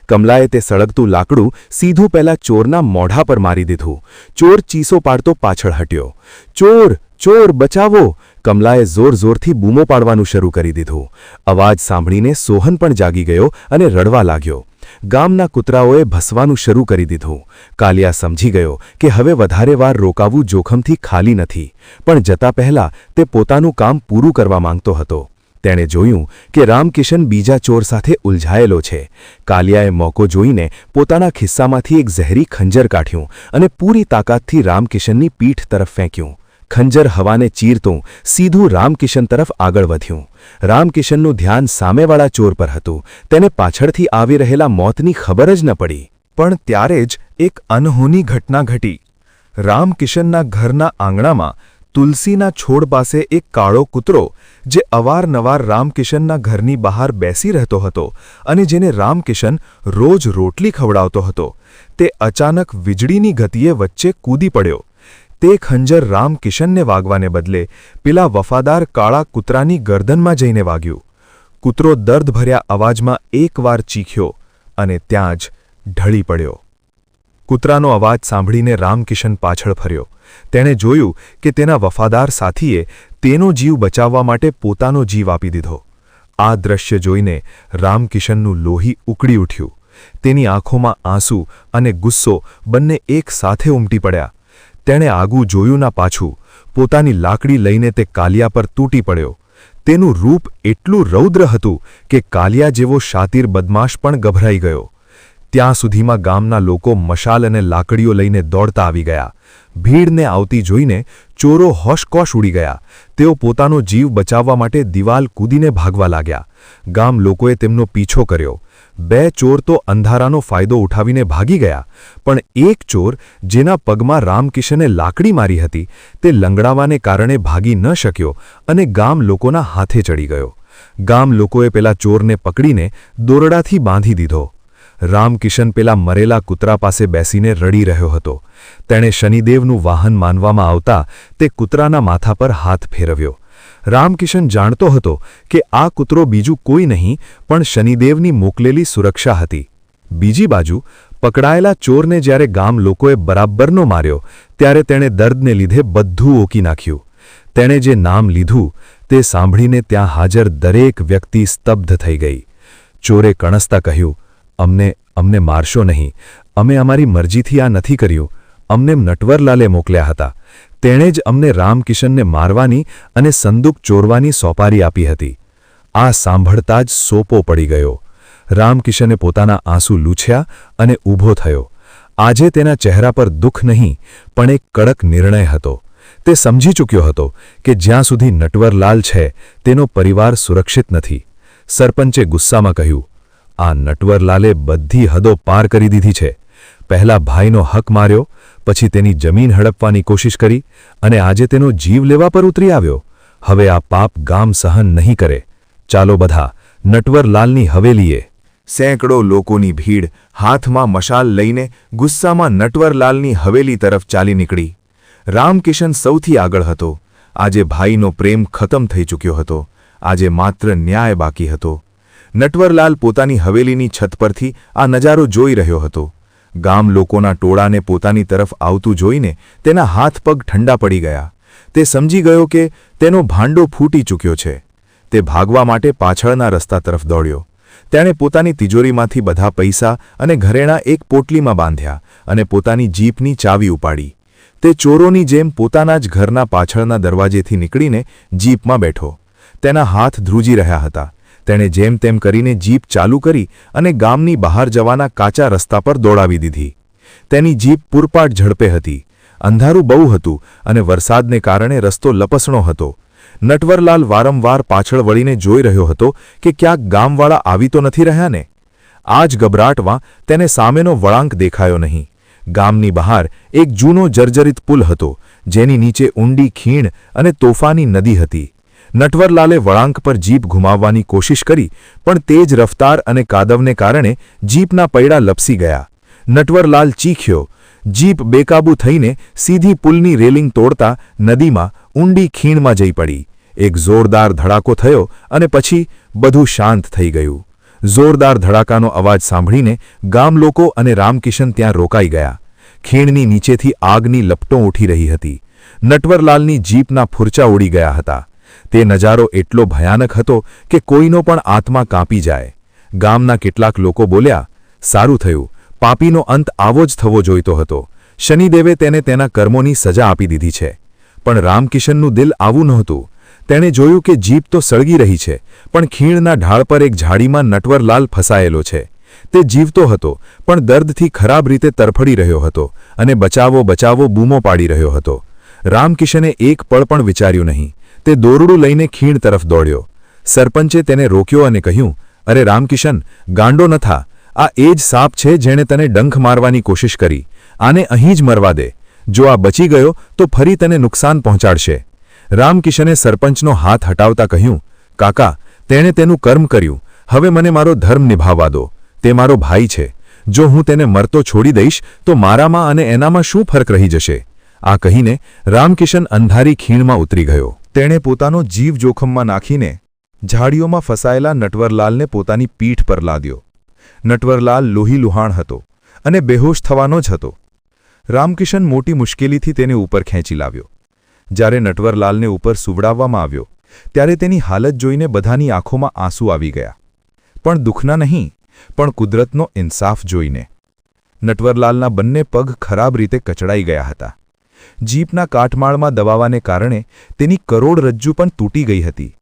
S2: કમલાએ તે સળગતું લાકડું સીધું પહેલા ચોરના મોઢા પર મારી દીધું. ચોર ચીસો પાડતો પાછળ હટ્યો. ચોર, ચોર, બચાવો! કમલાએ જોર-જોરથી બૂમો પાડવાનું શરૂ કરી દીધું. અવાજ સાંભળીને સોહન પણ જાગી ગયો અને રડવા લાગ્યો. ગામના કૂતરાઓએ ભસવાનું શરૂ કરી દીધું. કાલિયા સમજી ગયો કે હવે વધારે વાર રોકાવું જોખમથી ખાલી નથી, પણ જતા પહેલા તે પોતાનું કામ પૂરું કરવા માંગતો હતો. તેણે જોયું કે રામકિશન બીજા ચોર સાથે ઉલઝાયેલો છે. કાલિયાએ મોકો જોઈને પોતાના ખિસ્સામાંથી એક ઝેરી ખંજર કાઢ્યું અને પૂરી તાકાતથી રામકિશનની પીઠ તરફ ફેંક્યું. ખંજર હવાને ચીરતું સીધું રામકિશન તરફ આગળ વધ્યું. રામકિશનનું ધ્યાન સામેવાળા ચોર પર હતું. તેને પાછળથી આવી રહેલા મોતની ખબર જ ન પડી.
S1: પણ ત્યારે જ એક અનહોની ઘટના ઘટી. રામકિશનના ઘરના આંગણામાં તુલસીના છોડ પાસે એક કાળો કૂતરો, જે અવારનવાર રામકિશનના ઘરની બહાર બેસી રહેતો હતો અને જેને રામકિશન રોજ રોટલી ખવડાવતો હતો, તે અચાનક વીજળીની ગતિએ વચ્ચે કૂદી પડ્યો. તે ખંજર રામકિશનને વાગવાને બદલે પેલા વફાદાર કાળા કૂતરાની ગરદનમાં જઈને વાગ્યું. કૂતરો દર્દભર્યા અવાજમાં એકવાર ચીખ્યો અને ત્યાં જ ઢળી પડ્યો. કૂતરાનો અવાજ સાંભળીને રામકિશન પાછળ ફર્યો. તેણે જોયું કે તેના વફાદાર સાથીએ તેનો જીવ બચાવવા માટે પોતાનો જીવ આપી દીધો. આ દ્રશ્ય જોઈને રામકિશનનું લોહી ઉકળી ઉઠ્યું. તેની આંખોમાં આંસુ અને ગુસ્સો બંને એક સાથે ઉમટી પડ્યા. તેણે આગું જોયું ના પાછું. પોતાની લાકડી લઈને તે કાલિયા પર તૂટી પડ્યો. તેનું રૂપ એટલું રૌદ્ર હતું કે કાલિયા જેવો શાતીર બદમાશ પણ ગભરાઈ ગયો. ત્યાં સુધીમાં ગામના લોકો મશાલ અને લાકડીઓ લઈને દોડતા આવી ગયા.
S2: ભીડને આવતી જોઈને ચોરો હોશકોશ ઉડી ગયા. તેઓ પોતાનો જીવ બચાવવા માટે દિવાલ કૂદીને ભાગવા લાગ્યા. ગામ લોકોએ તેમનો પીછો કર્યો. 2 ચોર તો અંધારાનો ફાયદો ઉઠાવીને ભાગી ગયા, પણ એક ચોર જેના પગમાં રામકિશને લાકડી મારી હતી તે લંગડાવાને કારણે ભાગી ન શક્યો અને ગામ લોકોના હાથે ચડી ગયો. ગામ લોકોએ પેલા ચોરને પકડીને દોરડાથી બાંધી દીધો. રામકિશન પેલા મરેલા કૂતરા પાસે બેસીને રડી રહ્યો હતો. તેણે શનિદેવનું વાહન માનવામાં આવતા તે કૂતરાના માથા પર હાથ ફેરવ્યો. રામકિશન જાણતો હતો કે આ કૂતરો બીજું કોઈ નહીં પણ શનિદેવની મોકલેલી સુરક્ષા હતી. બીજી બાજુ પકડાયેલા ચોરને જ્યારે ગામ લોકોએ બરાબરનો માર્યો ત્યારે તેણે દર્દને લીધે બધું ઓકી નાખ્યું. તેણે જે નામ લીધું તે સાંભળીને ત્યાં હાજર દરેક વ્યક્તિ સ્તબ્ધ થઈ ગઈ. ચોરે કણસતા કહ્યું, અમને મારશો નહીં. અમે અમારી મરજીથી આ નથી કર્યું. અમને નટવરલાલે મોકલ્યા હતા. તેણે જ અમને રામકિશનને મારવાની અને સંદૂક ચોરવાની સોપારી આપી હતી. આ સાંભળતા જ સોપો પડી ગયો. રામકિશને પોતાના આંસુ લૂછ્યા અને ઊભો થયો. આજે તેના ચહેરા પર દુઃખ નહીં પણ એક કડક નિર્ણય હતો. તે સમજી ચૂક્યો હતો કે જ્યાં સુધી નટવરલાલ છે તેનો પરિવાર સુરક્ષિત નથી. સરપંચે ગુસ્સામાં કહ્યું, આ નટવરલાલે બધી હદો પાર કરી દીધી છે. પહેલા ભાઈનો હક માર્યો, પછી તેની જમીન હડપવાની કોશિશ કરી અને આજે તેનો જીવ લેવા પર ઉતરી આવ્યો. હવે આ પાપ ગામ સહન નહીં કરે. ચાલો બધા નટવરલાલની હવેલીએ. સેંકડો લોકોની ભીડ હાથમાં મશાલ લઈને ગુસ્સામાં નટવરલાલની હવેલી તરફ ચાલી નીકળી. રામકિશન સૌથી આગળ હતો. આજે ભાઈનો પ્રેમ ખતમ થઈ ચૂક્યો હતો. આજે માત્ર ન્યાય બાકી હતો. નટવરલાલ પોતાની હવેલીની છત પરથી આ નજારો જોઈ રહ્યો હતો. ગામ લોકોના ટોળાને પોતાની તરફ આવતું જોઈને તેના હાથ પગ ઠંડા પડી ગયા. તે સમજી ગયો કે તેનો ભાંડો ફૂટી ચૂક્યો છે. તે ભાગવા માટે પાછળના રસ્તા તરફ દોડ્યો. તેણે પોતાની તિજોરીમાંથી બધા પૈસા અને ઘરેણાં એક પોટલીમાં બાંધ્યા અને પોતાની જીપની ચાવી ઉપાડી. તે ચોરોની જેમ પોતાના જ ઘરના પાછળના દરવાજેથી નીકળીને જીપમાં બેઠો. તેના હાથ ધ્રુજી રહ્યા હતા. તેણે જેમ તેમ કરીને જીપ ચાલુ કરી અને ગામની બહાર જવાના કાચા રસ્તા પર દોડાવી દીધી. તેની જીપ પૂરપાટ ઝડપે હતી. અંધારું બહુ હતું અને વરસાદને કારણે રસ્તો લપસણો હતો. નટવરલાલ વારંવાર પાછળ વળીને જોઈ રહ્યો હતો કે ક્યાંક ગામવાળા આવી તો નથી રહ્યા ને. આ જ ગભરાટમાં તેને સામેનો વળાંક દેખાયો નહીં. ગામની બહાર એક જૂનો જર્જરિત પુલ હતો, જેની નીચે ઊંડી ખીણ અને તોફાની નદી હતી. નટવરલાલે વળાંક પર જીપ ઘુમાવવાની કોશિશ કરી, પણ તેજ રફતાર અને કાદવને કારણે જીપના પૈડા લપસી ગયા. નટવરલાલ ચીખ્યો. જીપ બેકાબૂ થઈને સીધી પુલની રેલિંગ તોડતા નદીમાં ઊંડી ખીણમાં જઈ પડી. એક જોરદાર ધડાકો થયો અને પછી બધું શાંત થઈ ગયું. જોરદાર ધડાકાનો અવાજ સાંભળીને ગામ લોકો અને રામકિશન ત્યાં રોકાઈ ગયા. ખીણની નીચેથી આગની લપટો ઉઠી રહી હતી. નટવરલાલની જીપના ફૂરચા ઉડી ગયા હતા. તે નજારો એટલો ભયાનક હતો કે કોઈનો પણ આત્મા કાંપી જાય. ગામના કેટલાક લોકો બોલ્યા, સારું થયું, પાપીનો અંત આવો જ થવો જોઈતો હતો. શનિદેવે તેને તેના કર્મોની સજા આપી દીધી છે. પણ રામકિશનનું દિલ આવું નહોતું. તેણે જોયું કે જીપ તો સળગી રહી છે, પણ ખીણના ઢાળ પર એક ઝાડીમાં નટવરલાલ ફસાયેલો છે. તે જીવતો હતો, પણ દર્દથી ખરાબ રીતે તરફડી રહ્યો હતો અને બચાવો બચાવો બૂમો પાડી રહ્યો હતો. રામકિશને એક પળ પણ વિચાર્યું નહીં. તે દોરડું લઈને ખીણ તરફ દોડ્યો. સરપંચે તેને રોક્યો અને કહ્યું, અરે રામકિશન, ગાંડો ન થા. આ એ જ સાપ છે જેણે તને ડંખ મારવાની કોશિશ કરી. આને અહીં જ મરવા દે. જો આ બચી ગયો તો ફરી તને નુકસાન પહોંચાડશે. રામકિશને સરપંચનો હાથ હટાવતા કહ્યું, કાકા, તેણે તેનું કર્મ કર્યું. હવે મને મારો ધર્મ નિભાવવા દો. તે મારો ભાઈ છે. જો હું તેને મરતો છોડી દઈશ તો મારામાં અને એનામાં શું ફરક રહી જશે? આ કહીને રામકિશન અંધારી ખીણમાં ઉતરી ગયો. તેણે પોતાનો જીવ જોખમમાં નાખીને ઝાડીઓમાં ફસાયેલા નટવરલાલને પોતાની પીઠ પર લાદ્યો. નટવરલાલ લોહીલુહાણ હતો અને બેહોશ થવાનો જ હતો. રામકિશન મોટી મુશ્કેલીથી તેને ઉપર ખેંચી લાવ્યો. જ્યારે નટવરલાલને ઉપર સુવડાવવામાં આવ્યો ત્યારે તેની હાલત જોઈને બધાની આંખોમાં આંસુ આવી ગયા. પણ દુઃખના નહીં, પણ કુદરતનો ઇન્સાફ જોઈને. નટવરલાલના બંને પગ ખરાબ રીતે કચડાઈ ગયા હતા. જીપના કાટમાળમાં દબાવાને કારણે તેની કરોડરજ્જુ પણ તૂટી ગઈ હતી.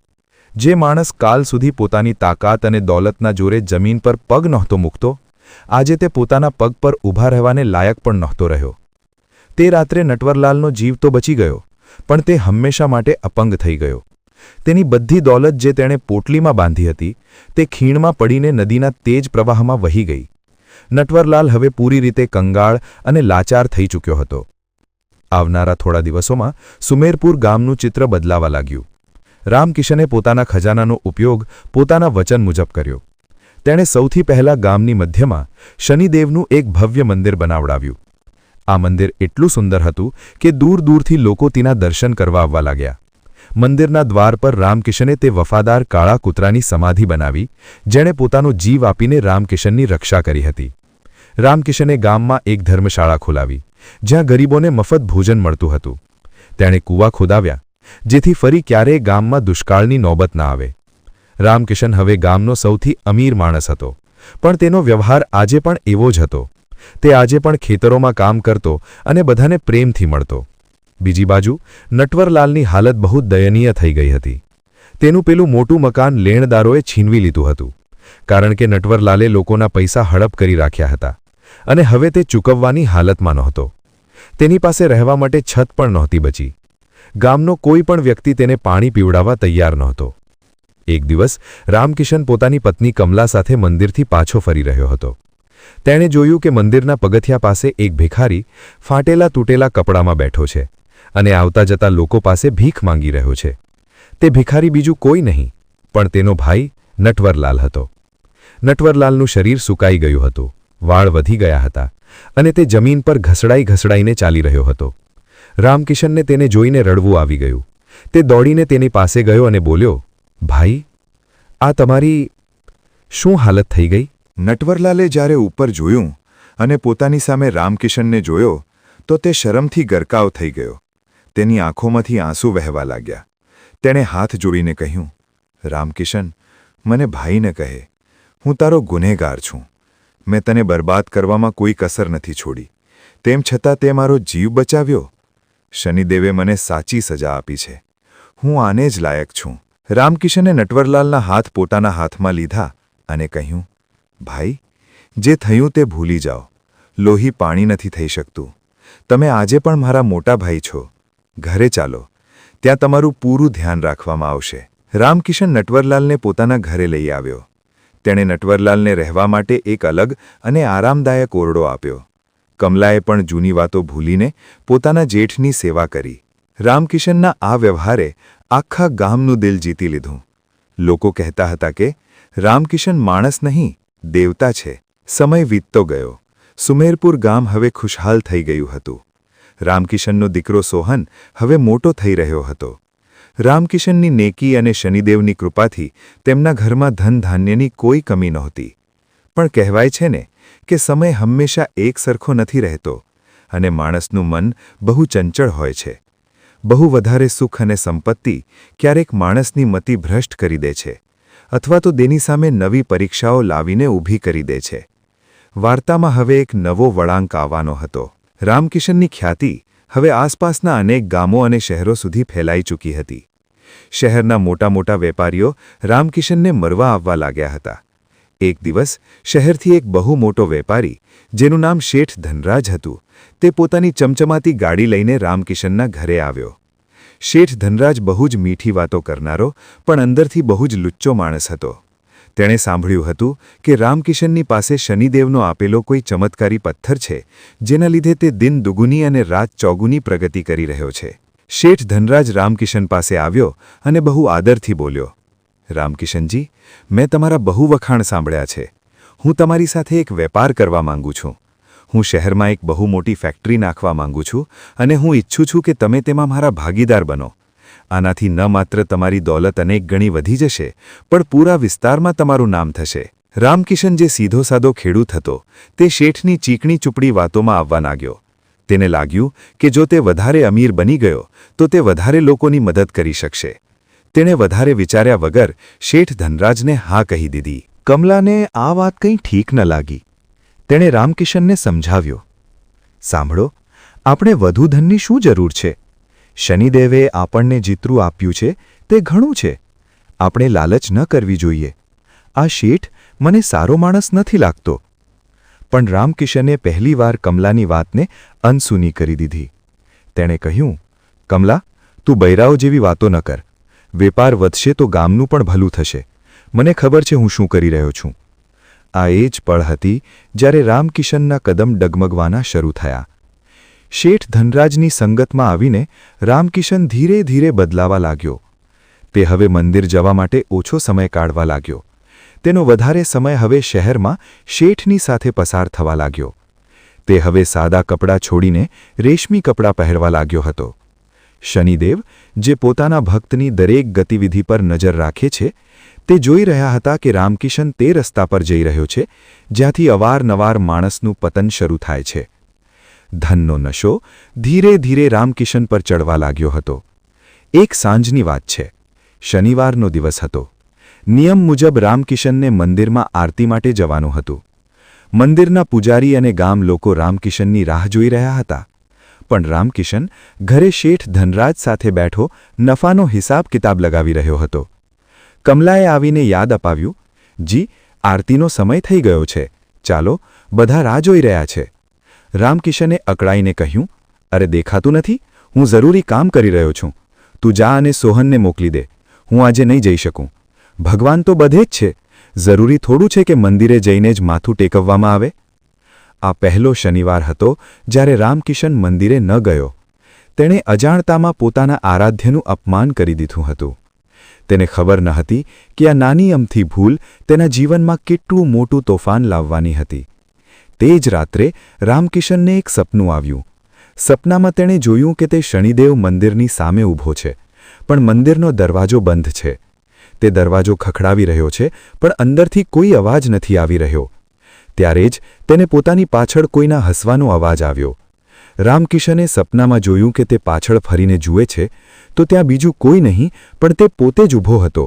S2: જે માણસ કાલ સુધી પોતાની તાકાત અને દોલતના જોરે જમીન પર પગ નહોતો મૂકતો, આજે તે પોતાના પગ પર ઊભા રહેવાને લાયક પણ નહોતો રહ્યો. તે રાત્રે નટવરલાલનો જીવ તો બચી ગયો, પણ તે હંમેશા માટે અપંગ થઈ ગયો. તેની બધી દોલત જે તેણે પોટલીમાં બાંધી હતી તે ખીણમાં પડીને નદીના તેજ પ્રવાહમાં વહી ગઈ. નટવરલાલ હવે પૂરી રીતે કંગાળ અને લાચાર થઈ ચૂક્યો હતો. આવનારા થોડા દિવસોમાં સુમેરપુર ગામનું ચિત્ર બદલાવા લાગ્યું. રામકિશને પોતાના ખજાનાનો ઉપયોગ પોતાના વચન મુજબ કર્યો. તેણે સૌથી પહેલા ગામની મધ્યમાં શનિદેવનું એક ભવ્ય મંદિર બનાવડાવ્યું. આ મંદિર એટલું સુંદર હતું કે દૂર દૂરથી લોકો તેના દર્શન કરવા આવવા લાગ્યા. મંદિરના દ્વાર પર રામકિશને તે વફાદાર કાળા કૂતરાની સમાધિ બનાવી જેણે પોતાનો જીવ આપીને રામકિશનની રક્ષા કરી હતી. રામકિશને ગામમાં એક ધર્મશાળા ખોલાવી જ્યાં ગરીબોને મફત ભોજન મળતું હતું. તેણે કૂવા ખોદાવ્યા જેથી ફરી ક્યારેય ગામમાં દુષ્કાળની નોબત ના આવે. રામકિશન હવે ગામનો સૌથી અમીર માણસ હતો, પણ તેનો વ્યવહાર આજે પણ એવો જ હતો. તે આજે પણ ખેતરોમાં કામ કરતો અને બધાને પ્રેમથી મળતો. બીજી બાજુ નટવરલાલની હાલત બહુ દયનીય થઈ ગઈ હતી. તેનું પેલું મોટું મકાન લેણદારોએ છીનવી લીધું હતું, કારણ કે નટવરલાલે લોકોના પૈસા હડપ કરી રાખ્યા હતા અને હવે તે ચૂકવવાની હાલતમાં નહોતો. તેની પાસે રહેવા માટે છત પણ નહોતી બચી. ગામનો કોઈ પણ વ્યક્તિ તેને પાણી પીવડાવવા તૈયાર નહોતો. એક દિવસ રામકિશન પોતાની પત્ની કમલા સાથે મંદિરથી પાછો ફરી રહ્યો હતો. તેણે જોયું કે મંદિરના પગથિયા પાસે એક ભિખારી ફાટેલા તૂટેલા કપડામાં બેઠો છે અને આવતા જતા લોકો પાસે ભીખ માંગી રહ્યો છે. તે ભિખારી બીજું કોઈ નહીં પણ તેનો ભાઈ નટવરલાલ હતો. નટવરલાલનું શરીર સૂકાઈ ગયું હતું, વાળ વધી ગયા હતા અને તે જમીન પર ઘસડાઈને ચાલી રહ્યો હતો. રામકિશનને તેને જોઈને રડવું આવી ગયું. તે દોડીને તેની પાસે ગયો અને બોલ્યો, ભાઈ, આ તમારી શું હાલત થઈ ગઈ?
S1: નટવરલાલે જ્યારે ઉપર જોયું અને પોતાની સામે રામકિશનને જોયો તો તે શરમથી ગરકાવ થઈ ગયો. તેની આંખોમાંથી આંસુ વહેવા લાગ્યા. તેણે હાથ જોડીને કહ્યું, રામકિશન, મને ભાઈ ન કહે. હું તારો ગુનેગાર છું. મેં તને બરબાદ કરવામાં કોઈ કસર નથી છોડી. તેમ છતાં તે મારો જીવ બચાવ્યો. શનિદેવે મને સાચી સજા આપી છે. હું આને જ લાયક છું. રામકિશને નટવરલાલના હાથ પોતાના હાથમાં લીધા અને કહ્યું, ભાઈ, જે થયું તે ભૂલી જાઓ. લોહી પાણી નથી થઈ શકતું. તમે આજે પણ મારા મોટા ભાઈ છો. ઘરે ચાલો, ત્યાં તમારું પૂરું ધ્યાન રાખવામાં આવશે. રામકિશન નટવરલાલને પોતાના ઘરે લઈ આવ્યો. તેણે નટવરલાલને રહેવા માટે એક અલગ અને આરામદાયક ઓરડો આપ્યો. કમલાએ પણ જૂની વાતો ભૂલીને પોતાના જેઠની સેવા કરી. રામકિશનના આ વ્યવહારે આખા ગામનું દિલ જીતી લીધું. લોકો કહેતા હતા કે રામકિશન માણસ નહીં, દેવતા છે. સમય વીતતો ગયો. સુમેરપુર ગામ હવે ખુશહાલ થઈ ગયું હતું. રામકિશનનો દીકરો સોહન હવે મોટો થઈ રહ્યો હતો. રામકિશનની નેકી અને શનિદેવની કૃપાથી તેમના ઘરમાં ધન ધાન્યની કોઈ કમી નહોતી. પણ કહેવાય છે ને કે સમય હંમેશા એક સરખો નથી રહેતો અને માણસનું મન બહુ ચંચળ હોય છે. બહુ વધારે સુખ અને સંપત્તિ ક્યારેક માણસની મતિ ભ્રષ્ટ કરી દે છે અથવા તો તેની સામે નવી પરીક્ષાઓ લાવીને ઊભી કરી દે છે. વાર્તામાં હવે એક નવો વળાંક આવવાનો હતો. રામકિશનની ખ્યાતિ હવે આસપાસના અનેક ગામો અને શહેરો સુધી ફેલાઈ ચૂકી હતી. શહેરના મોટા મોટા વેપારીઓ રામકિશનને મળવા આવવા લાગ્યા હતા. એક દિવસ શહેરથી એક બહુ મોટો વેપારી, જેનું નામ શેઠ ધનરાજ હતું, તે પોતાની ચમચમાતી ગાડી લઈને રામકિશનના ઘરે આવ્યો. શેઠ ધનરાજ બહુ જ મીઠી વાતો કરનારો પણ અંદરથી બહુ જ લુચ્ચો માણસ હતો. તેણે સાંભળ્યું હતું કે રામકિશનની પાસે શનિદેવનો આપેલો કોઈ ચમત્કારી પથ્થર છે, જેના લીધે તે દિન દુગુની અને રાત ચોગુની પ્રગતિ કરી રહ્યો છે. શેઠ ધનરાજ રામકિશન પાસે આવ્યો અને બહુ આદરથી બોલ્યો, રામકિશનજી, મેં તમારા બહુ વખાણ સાંભળ્યા છે. હું તમારી સાથે એક વેપાર કરવા માંગુ છું. હું શહેરમાં એક બહુ મોટી ફેક્ટરી નાખવા માંગુ છું અને હું ઈચ્છું છું કે તમે તેમાં મારા ભાગીદાર બનો. આનાથી ન માત્ર તમારી દોલત અનેક ગણી વધી જશે, પણ પૂરા વિસ્તારમાં તમારું નામ થશે. રામકિશન જે સીધો સાદો ખેડૂત હતો, તે શેઠની ચીકણી ચૂપડી વાતોમાં આવવા લાગ્યો. તેને લાગ્યું કે જો તે વધારે અમીર બની ગયો તો તે વધારે લોકોની મદદ કરી શકશે. તેણે વધારે વિચાર્યા વગર શેઠ ધનરાજને હા કહી દીધી. કમલાને આ વાત કંઈ ઠીક ન લાગી. તેણે રામકિશનને સમજાવ્યો, સાંભળો, આપણે વધુ ધનની શું જરૂર છે? શનિદેવે આપણને જીતરું આપ્યું છે તે ઘણું છે. આપણે લાલચ ન કરવી જોઈએ. આ શેઠ મને સારો માણસ નથી લાગતો.
S2: પણ રામકિશને પહેલીવાર કમલાની વાતને અનસૂની કરી દીધી. તેણે કહ્યું, કમલા, તું બૈરાઓ જેવી વાતો ન કર. વેપાર વધશે તો ગામનું પણ ભલું થશે. મને ખબર છે હું શું કરી રહ્યો છું. આ એ જ પળ હતી જ્યારે રામકિશનના કદમ ડગમગવાના શરૂ થયા. શેઠ ધનરાજની સંગતમાં આવીને રામકિશન ધીરે ધીરે બદલાવા લાગ્યો. તે હવે મંદિર જવા માટે ઓછો સમય કાઢવા લાગ્યો. તેનો વધારે સમય હવે શહેરમાં શેઠની સાથે પસાર થવા લાગ્યો. તે હવે સાદા કપડાં છોડીને રેશમી કપડાં પહેરવા લાગ્યો હતો. શનિદેવ, જે પોતાના ભક્તની દરેક ગતિવિધિ પર નજર રાખે છે, તે જોઈ રહ્યા હતા કે રામકિશન તે રસ્તા પર જઈ રહ્યો છે જ્યાંથી અવારનવાર માણસનું પતન શરૂ થાય છે. ધનનો નશો ધીરે ધીરે રામકિશન પર ચડવા લાગ્યો હતો. એક સાંજની વાત છે. શનિવારનો દિવસ હતો. નિયમ મુજબ રામકિશનને મંદિરમાં આરતી માટે જવાનું હતું. મંદિરના પૂજારી અને ગામ લોકો રામકિશનની રાહ જોઈ રહ્યા હતા. પણ રામકિશન ઘરે શેઠ ધનરાજ સાથે બેઠો નફાનો હિસાબ કિતાબ લગાવી રહ્યો હતો. કમલાએ આવીને યાદ અપાવ્યું, જી, આરતીનો સમય થઈ ગયો છે. ચાલો, બધા રાહ જોઈ રહ્યા છે. રામકિશને અકળાઈને કહ્યું, અરે દેખાતું નથી, હું જરૂરી કામ કરી રહ્યો છું. તું જા અને સોહનને મોકલી દે. હું આજે નહીં જઈ શકું. ભગવાન તો બધે જ છે. જરૂરી થોડું છે કે મંદિરે જઈને જ માથું ટેકવવામાં આવે. આ પહેલો શનિવાર હતો જ્યારે રામકિશન મંદિરે ન ગયો. તેણે અજાણતામાં પોતાના આરાધ્યનું અપમાન કરી દીધું હતું. તેને ખબર ન હતી કે આ નાની અમથી ભૂલ તેના જીવનમાં કેટલું મોટું તોફાન લાવવાની હતી. તે જ રાત્રે રામકિશનને એક સપનું આવ્યું. સપનામાં તેણે જોયું કે તે શનિદેવ મંદિરની સામે ઊભો છે, પણ મંદિરનો દરવાજો બંધ છે. તે દરવાજો ખખડાવી રહ્યો છે, પણ અંદરથી કોઈ અવાજ નથી આવી રહ્યો. ત્યારે જ તેને પોતાની પાછળ કોઈના હસવાનો અવાજ આવ્યો. રામકિશને સપનામાં જોયું કે તે પાછળ ફરીને જુએ છે તો ત્યાં બીજું કોઈ નહીં પણ તે પોતે જ ઊભો હતો.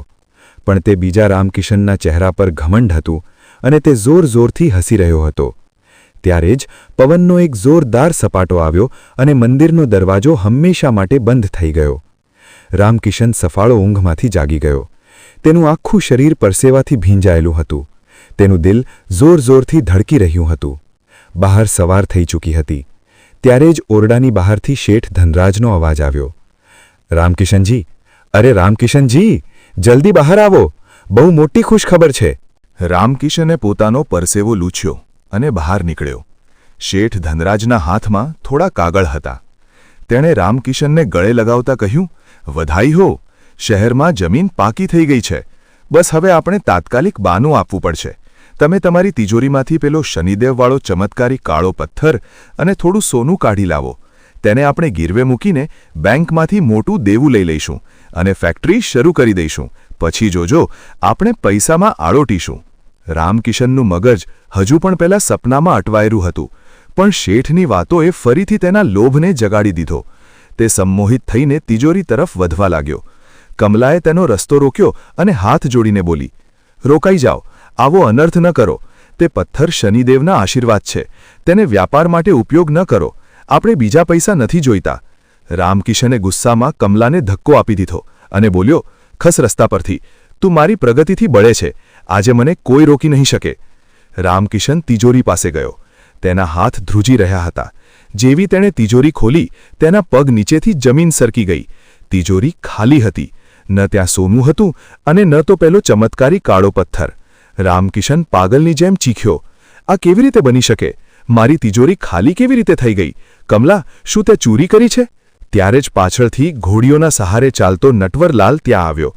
S2: પણ તે બીજા રામકિશનના ચહેરા પર ઘમંડ હતું અને તે જોર જોરથી હસી રહ્યો હતો. ત્યારે જ પવનનો એક જોરદાર સપાટો આવ્યો અને મંદિરનો દરવાજો હંમેશા માટે બંધ થઈ ગયો. રામકિશન સફાળો ઊંઘમાંથી જાગી ગયો. તેનું આખું શરીર પરસેવાથી ભીંજાયેલું હતું. તેનું દિલ જોર જોરથી ધડકી રહ્યું હતું. બહાર સવાર થઈ ચૂકી હતી. ત્યારે જ ઓરડાની બહારથી શેઠ ધનરાજનો અવાજ આવ્યો, રામકિશનજી, અરે રામકિશનજી, જલ્દી બહાર આવો, બહુ મોટી ખુશખબર છે.
S1: રામકિશને પોતાનો પરસેવો લૂછ્યો અને બહાર નીકળ્યો. શેઠ ધનરાજના હાથમાં થોડા કાગળ હતા. તેણે રામકિશનને ગળે લગાવતા કહ્યું, વધાઈ હો, શહેરમાં જમીન પાકી થઈ ગઈ છે. બસ હવે આપણે તાત્કાલિક બાનું આપવું પડશે. તમે તમારી તિજોરીમાંથી પેલો શનિદેવવાળો ચમત્કારી કાળો પથ્થર અને થોડું સોનું કાઢી લાવો. તેને આપણે ગીરવે મૂકીને બેંકમાંથી મોટું દેવું લઈ લઈશું અને ફેક્ટરી શરૂ કરી દઈશું. પછી જોજો, આપણે પૈસામાં આળોટીશું. રામકિશનનું મગજ હજુ પણ પેલા સપનામાં અટવાયેલું હતું, પણ શેઠની વાતોએ ફરીથી તેના લોભને જગાડી દીધો. તે સંમોહિત થઈને તિજોરી તરફ વધવા લાગ્યો. કમલાએ તેનો રસ્તો રોક્યો અને હાથ જોડીને બોલી, રોકાઈ જાઓ, આવો અનર્થ ન કરો. તે પથ્થર શનિદેવના આશીર્વાદ છે. તેને વ્યાપાર માટે ઉપયોગ ન કરો. આપણે બીજા પૈસા નથી જોઈતા. રામકિશને ગુસ્સામાં કમલાને ધક્કો આપી દીધો અને બોલ્યો, ખસ રસ્તા પરથી, તું મારી પ્રગતિથી બળે છે. આજે મને કોઈ રોકી નહીં શકે. રામકિશન તિજોરી પાસે ગયો. તેના હાથ ધ્રુજી રહ્યા હતા. જેવી તેણે તિજોરી ખોલી, તેના પગ નીચેથી જમીન સરકી ગઈ. તિજોરી ખાલી હતી. ન ત્યાં સોનું હતું અને ન તો પેલો ચમત્કારી કાળો પથ્થર. રામકિશન પાગલની જેમ ચીખ્યો, આ કેવી રીતે બની શકે? મારી તિજોરી ખાલી કેવી રીતે થઈ ગઈ? કમલા, શું તે ચોરી કરી છે? ત્યારે જ પાછળથી ઘોડીઓના સહારે ચાલતો નટવરલાલ ત્યાં આવ્યો.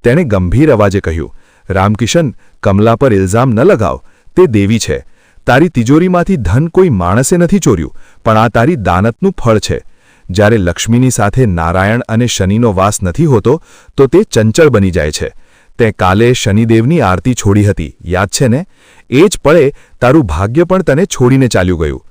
S1: તેણે ગંભીર અવાજે કહ્યું, રામકિશન, કમલા પર ઇલ્ઝામ ન લગાવ. તે દેવી છે. તારી તિજોરીમાંથી ધન કોઈ માણસે નથી ચોર્યું, પણ આ તારી દાનતનું ફળ છે. જ્યારે લક્ષ્મીની સાથે નારાયણ અને શનિનો વાસ નથી હોતો તો તે ચંચળ બની જાય છે. તે કાલે શનિદેવની આરતી છોડી હતી, યાદ છે ને? એ જ પળે તારું ભાગ્ય પણ તને છોડીને ચાલ્યું ગયું.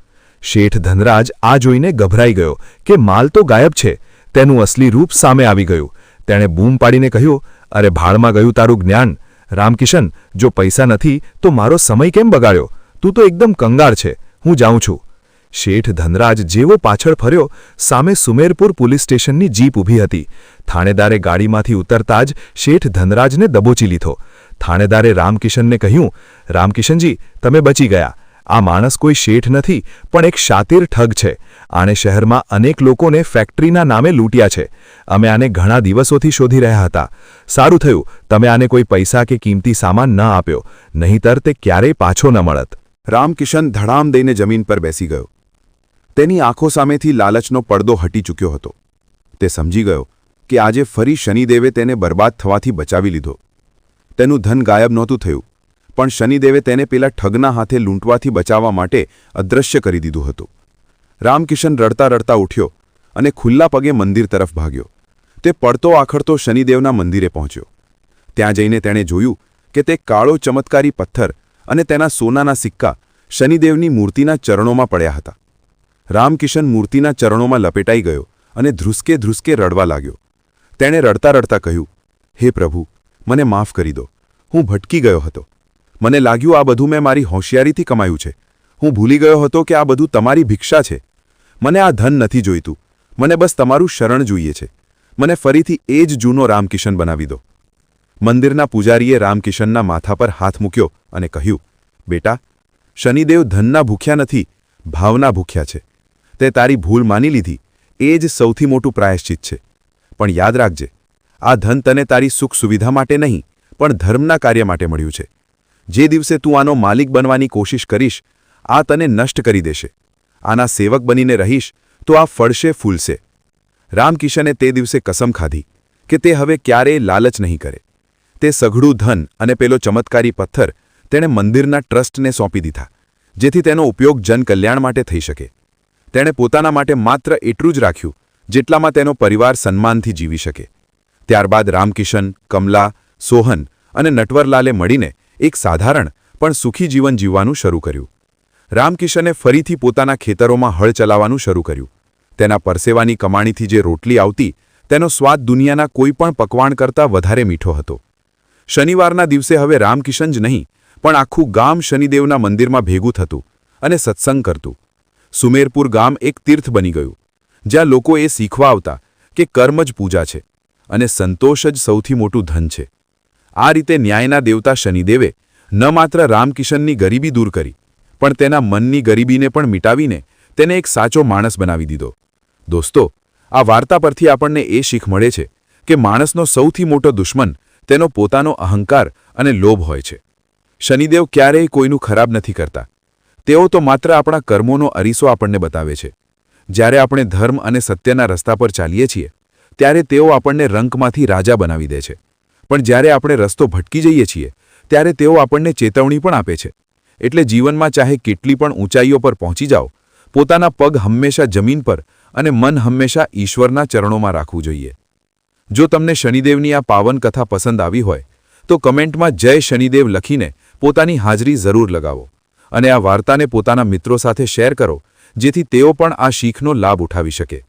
S1: શેઠ ધનરાજ આ જોઈને ગભરાઈ ગયો કે માલ તો ગાયબ છે. તેનું અસલી રૂપ સામે આવી ગયું. તેણે બૂમ પાડીને કહ્યું, અરે ભાળમાં ગયું તારું જ્ઞાન. રામકિશન, જો પૈસા નથી તો મારો સમય કેમ બગાડ્યો? તું તો એકદમ કંગાળ છે. હું જાઉં છું. શેઠ ધનરાજ જેવો પાછળ ફર્યો, સામે સુમેરપુર પોલીસ સ્ટેશનની જીપ ઊભી હતી. થાણેદારે ગાડીમાંથી ઉતરતા જ શેઠ ધનરાજને દબોચી લીધો. થાણેદારે રામકિશનને કહ્યું, રામકિશનજી, તમે બચી ગયા.
S2: આ માણસ કોઈ શેઠ નથી પણ એક શાતિર ઠગ છે. આણે શહેરમાં અનેક લોકોને ફેક્ટરીના નામે લૂંટ્યા છે. અમે આને ઘણા દિવસોથી શોધી રહ્યા હતા. સારું થયું તમે આને કોઈ પૈસા કે કિંમતી સામાન ન આપ્યો, નહીંતર તે ક્યારેય પાછો ન મળત.
S1: રામકિશન ધડામ દઈને જમીન પર બેસી ગયો. તેની આંખો સામેથી લાલચનો પડદો હટી ચૂક્યો હતો. તે સમજી ગયો કે આજે ફરી શનિદેવે તેને બરબાદ થવાથી બચાવી લીધો. તેનું ધન ગાયબ નહોતું થયું, પણ શનિદેવે તેને પેલા ઠગના હાથે લૂંટવાથી બચાવવા માટે અદૃશ્ય કરી દીધું હતું. રામકિશન રડતા રડતા ઉઠ્યો અને ખુલ્લા પગે મંદિર તરફ ભાગ્યો. તે પડતો આખડતો શનિદેવના મંદિરે પહોંચ્યો. ત્યાં જઈને તેણે જોયું કે તે કાળો ચમત્કારી પથ્થર અને તેના સોનાના સિક્કા શનિદેવની મૂર્તિના ચરણોમાં પડ્યા હતા. રામકિશન મૂર્તિના ચરણોમાં લપેટાઈ ગયો અને ધ્રુસકે ધ્રુસકે રડવા લાગ્યો. તેણે રડતા રડતા કહ્યું, હે પ્રભુ, મને માફ કરી દો. હું ભટકી ગયો હતો. મને લાગ્યું આ બધું મેં મારી હોશિયારીથી કમાયું છે. હું ભૂલી ગયો હતો કે આ બધું તમારી ભિક્ષા છે. મને આ ધન નથી જોઈતું. મને બસ તમારું શરણ જોઈએ છે. મને ફરીથી એ જ જૂનો રામકિશન બનાવી દો. મંદિરના પૂજારીએ રામકિશનના માથા પર હાથ મૂક્યો અને કહ્યું, બેટા, શનિદેવ ધનના ભૂખ્યા નથી, ભાવના ભૂખ્યા છે. તે તારી ભૂલ માની લીધી, એ જ સૌથી મોટું પ્રાયશ્ચિત છે. પણ યાદ રાખજે, આ ધન તને તારી સુખ સુવિધા માટે નહીં, પણ ધર્મના કાર્ય માટે મળ્યું છે. જે દિવસે તું આનો માલિક બનવાની કોશિશ કરીશ, આ તને નષ્ટ કરી દેશે. આના સેવક બનીને રહીશ તો આ ફળશે ફૂલશે. રામકિશને તે દિવસે કસમ ખાધી કે તે હવે ક્યારેય લાલચ નહીં કરે. તે સઘળું ધન અને પેલો ચમત્કારી પથ્થર તેણે મંદિરના ટ્રસ્ટને સોંપી દીધા, જેથી તેનો ઉપયોગ જનકલ્યાણ માટે થઈ શકે. તેણે પોતાના માટે માત્ર એટલું જ રાખ્યું જેટલામાં તેનો પરિવાર સન્માનથી જીવી શકે. ત્યારબાદ રામકિશન, કમલા, સોહન અને નટવરલાલે મળીને એક સાધારણ પણ સુખી જીવન જીવવાનું શરૂ કર્યું. રામકિશને ફરીથી પોતાના ખેતરોમાં હળ ચલાવવાનું શરૂ કર્યું. તેના પરસેવાની કમાણીથી જે રોટલી આવતી તેનો સ્વાદ દુનિયાના કોઈ પણ પકવાન કરતાં વધારે મીઠો હતો. શનિવારના દિવસે હવે રામકિશન જ નહીં, પણ આખું ગામ શનિદેવના મંદિરમાં ભેગું થતું અને સત્સંગ કરતું. સુમેરપુર ગામ એક તીર્થ બની ગયું, જ્યાં લોકો એ શીખવા આવતા કે કર્મ જ પૂજા છે અને સંતોષ જ સૌથી મોટું ધન છે. આ રીતે ન્યાયના દેવતા શનિદેવે ન માત્ર રામકિશનની ગરીબી દૂર કરી, પણ તેના મનની ગરીબીને પણ મિટાવીને તેને એક સાચો માણસ બનાવી દીધો. દોસ્તો, આ વાર્તા પરથી આપણને એ શીખ મળે છે કે માણસનો સૌથી મોટો દુશ્મન તેનો પોતાનો અહંકાર અને લોભ હોય છે. શનિદેવ ક્યારેય કોઈનું ખરાબ નથી કરતા. તેઓ તો માત્ર આપણા કર્મોનો અરીસો આપણને બતાવે છે. જ્યારે આપણે ધર્મ અને સત્યના રસ્તા પર ચાલીએ છીએ, ત્યારે તેઓ આપણને રંકમાંથી રાજા બનાવી દે છે. પણ જ્યારે આપણે રસ્તો ભટકી જઈએ છીએ, ત્યારે તેઓ આપણને ચેતવણી પણ આપે છે. એટલે જીવનમાં ચાહે કેટલી પણ ઊંચાઈઓ પર પહોંચી જાઓ, પોતાના પગ હંમેશા જમીન પર અને મન હંમેશા ઈશ્વરના ચરણોમાં રાખવું જોઈએ. જો તમને શનિદેવની આ પાવન કથા પસંદ આવી હોય તો કમેન્ટમાં જય શનિદેવ લખીને પોતાની હાજરી જરૂર લગાવો અને આ વાર્તાને પોતાના મિત્રો સાથે શેર કરો, જેથી તેઓ પણ આ શીખનો લાભ ઉઠાવી શકે.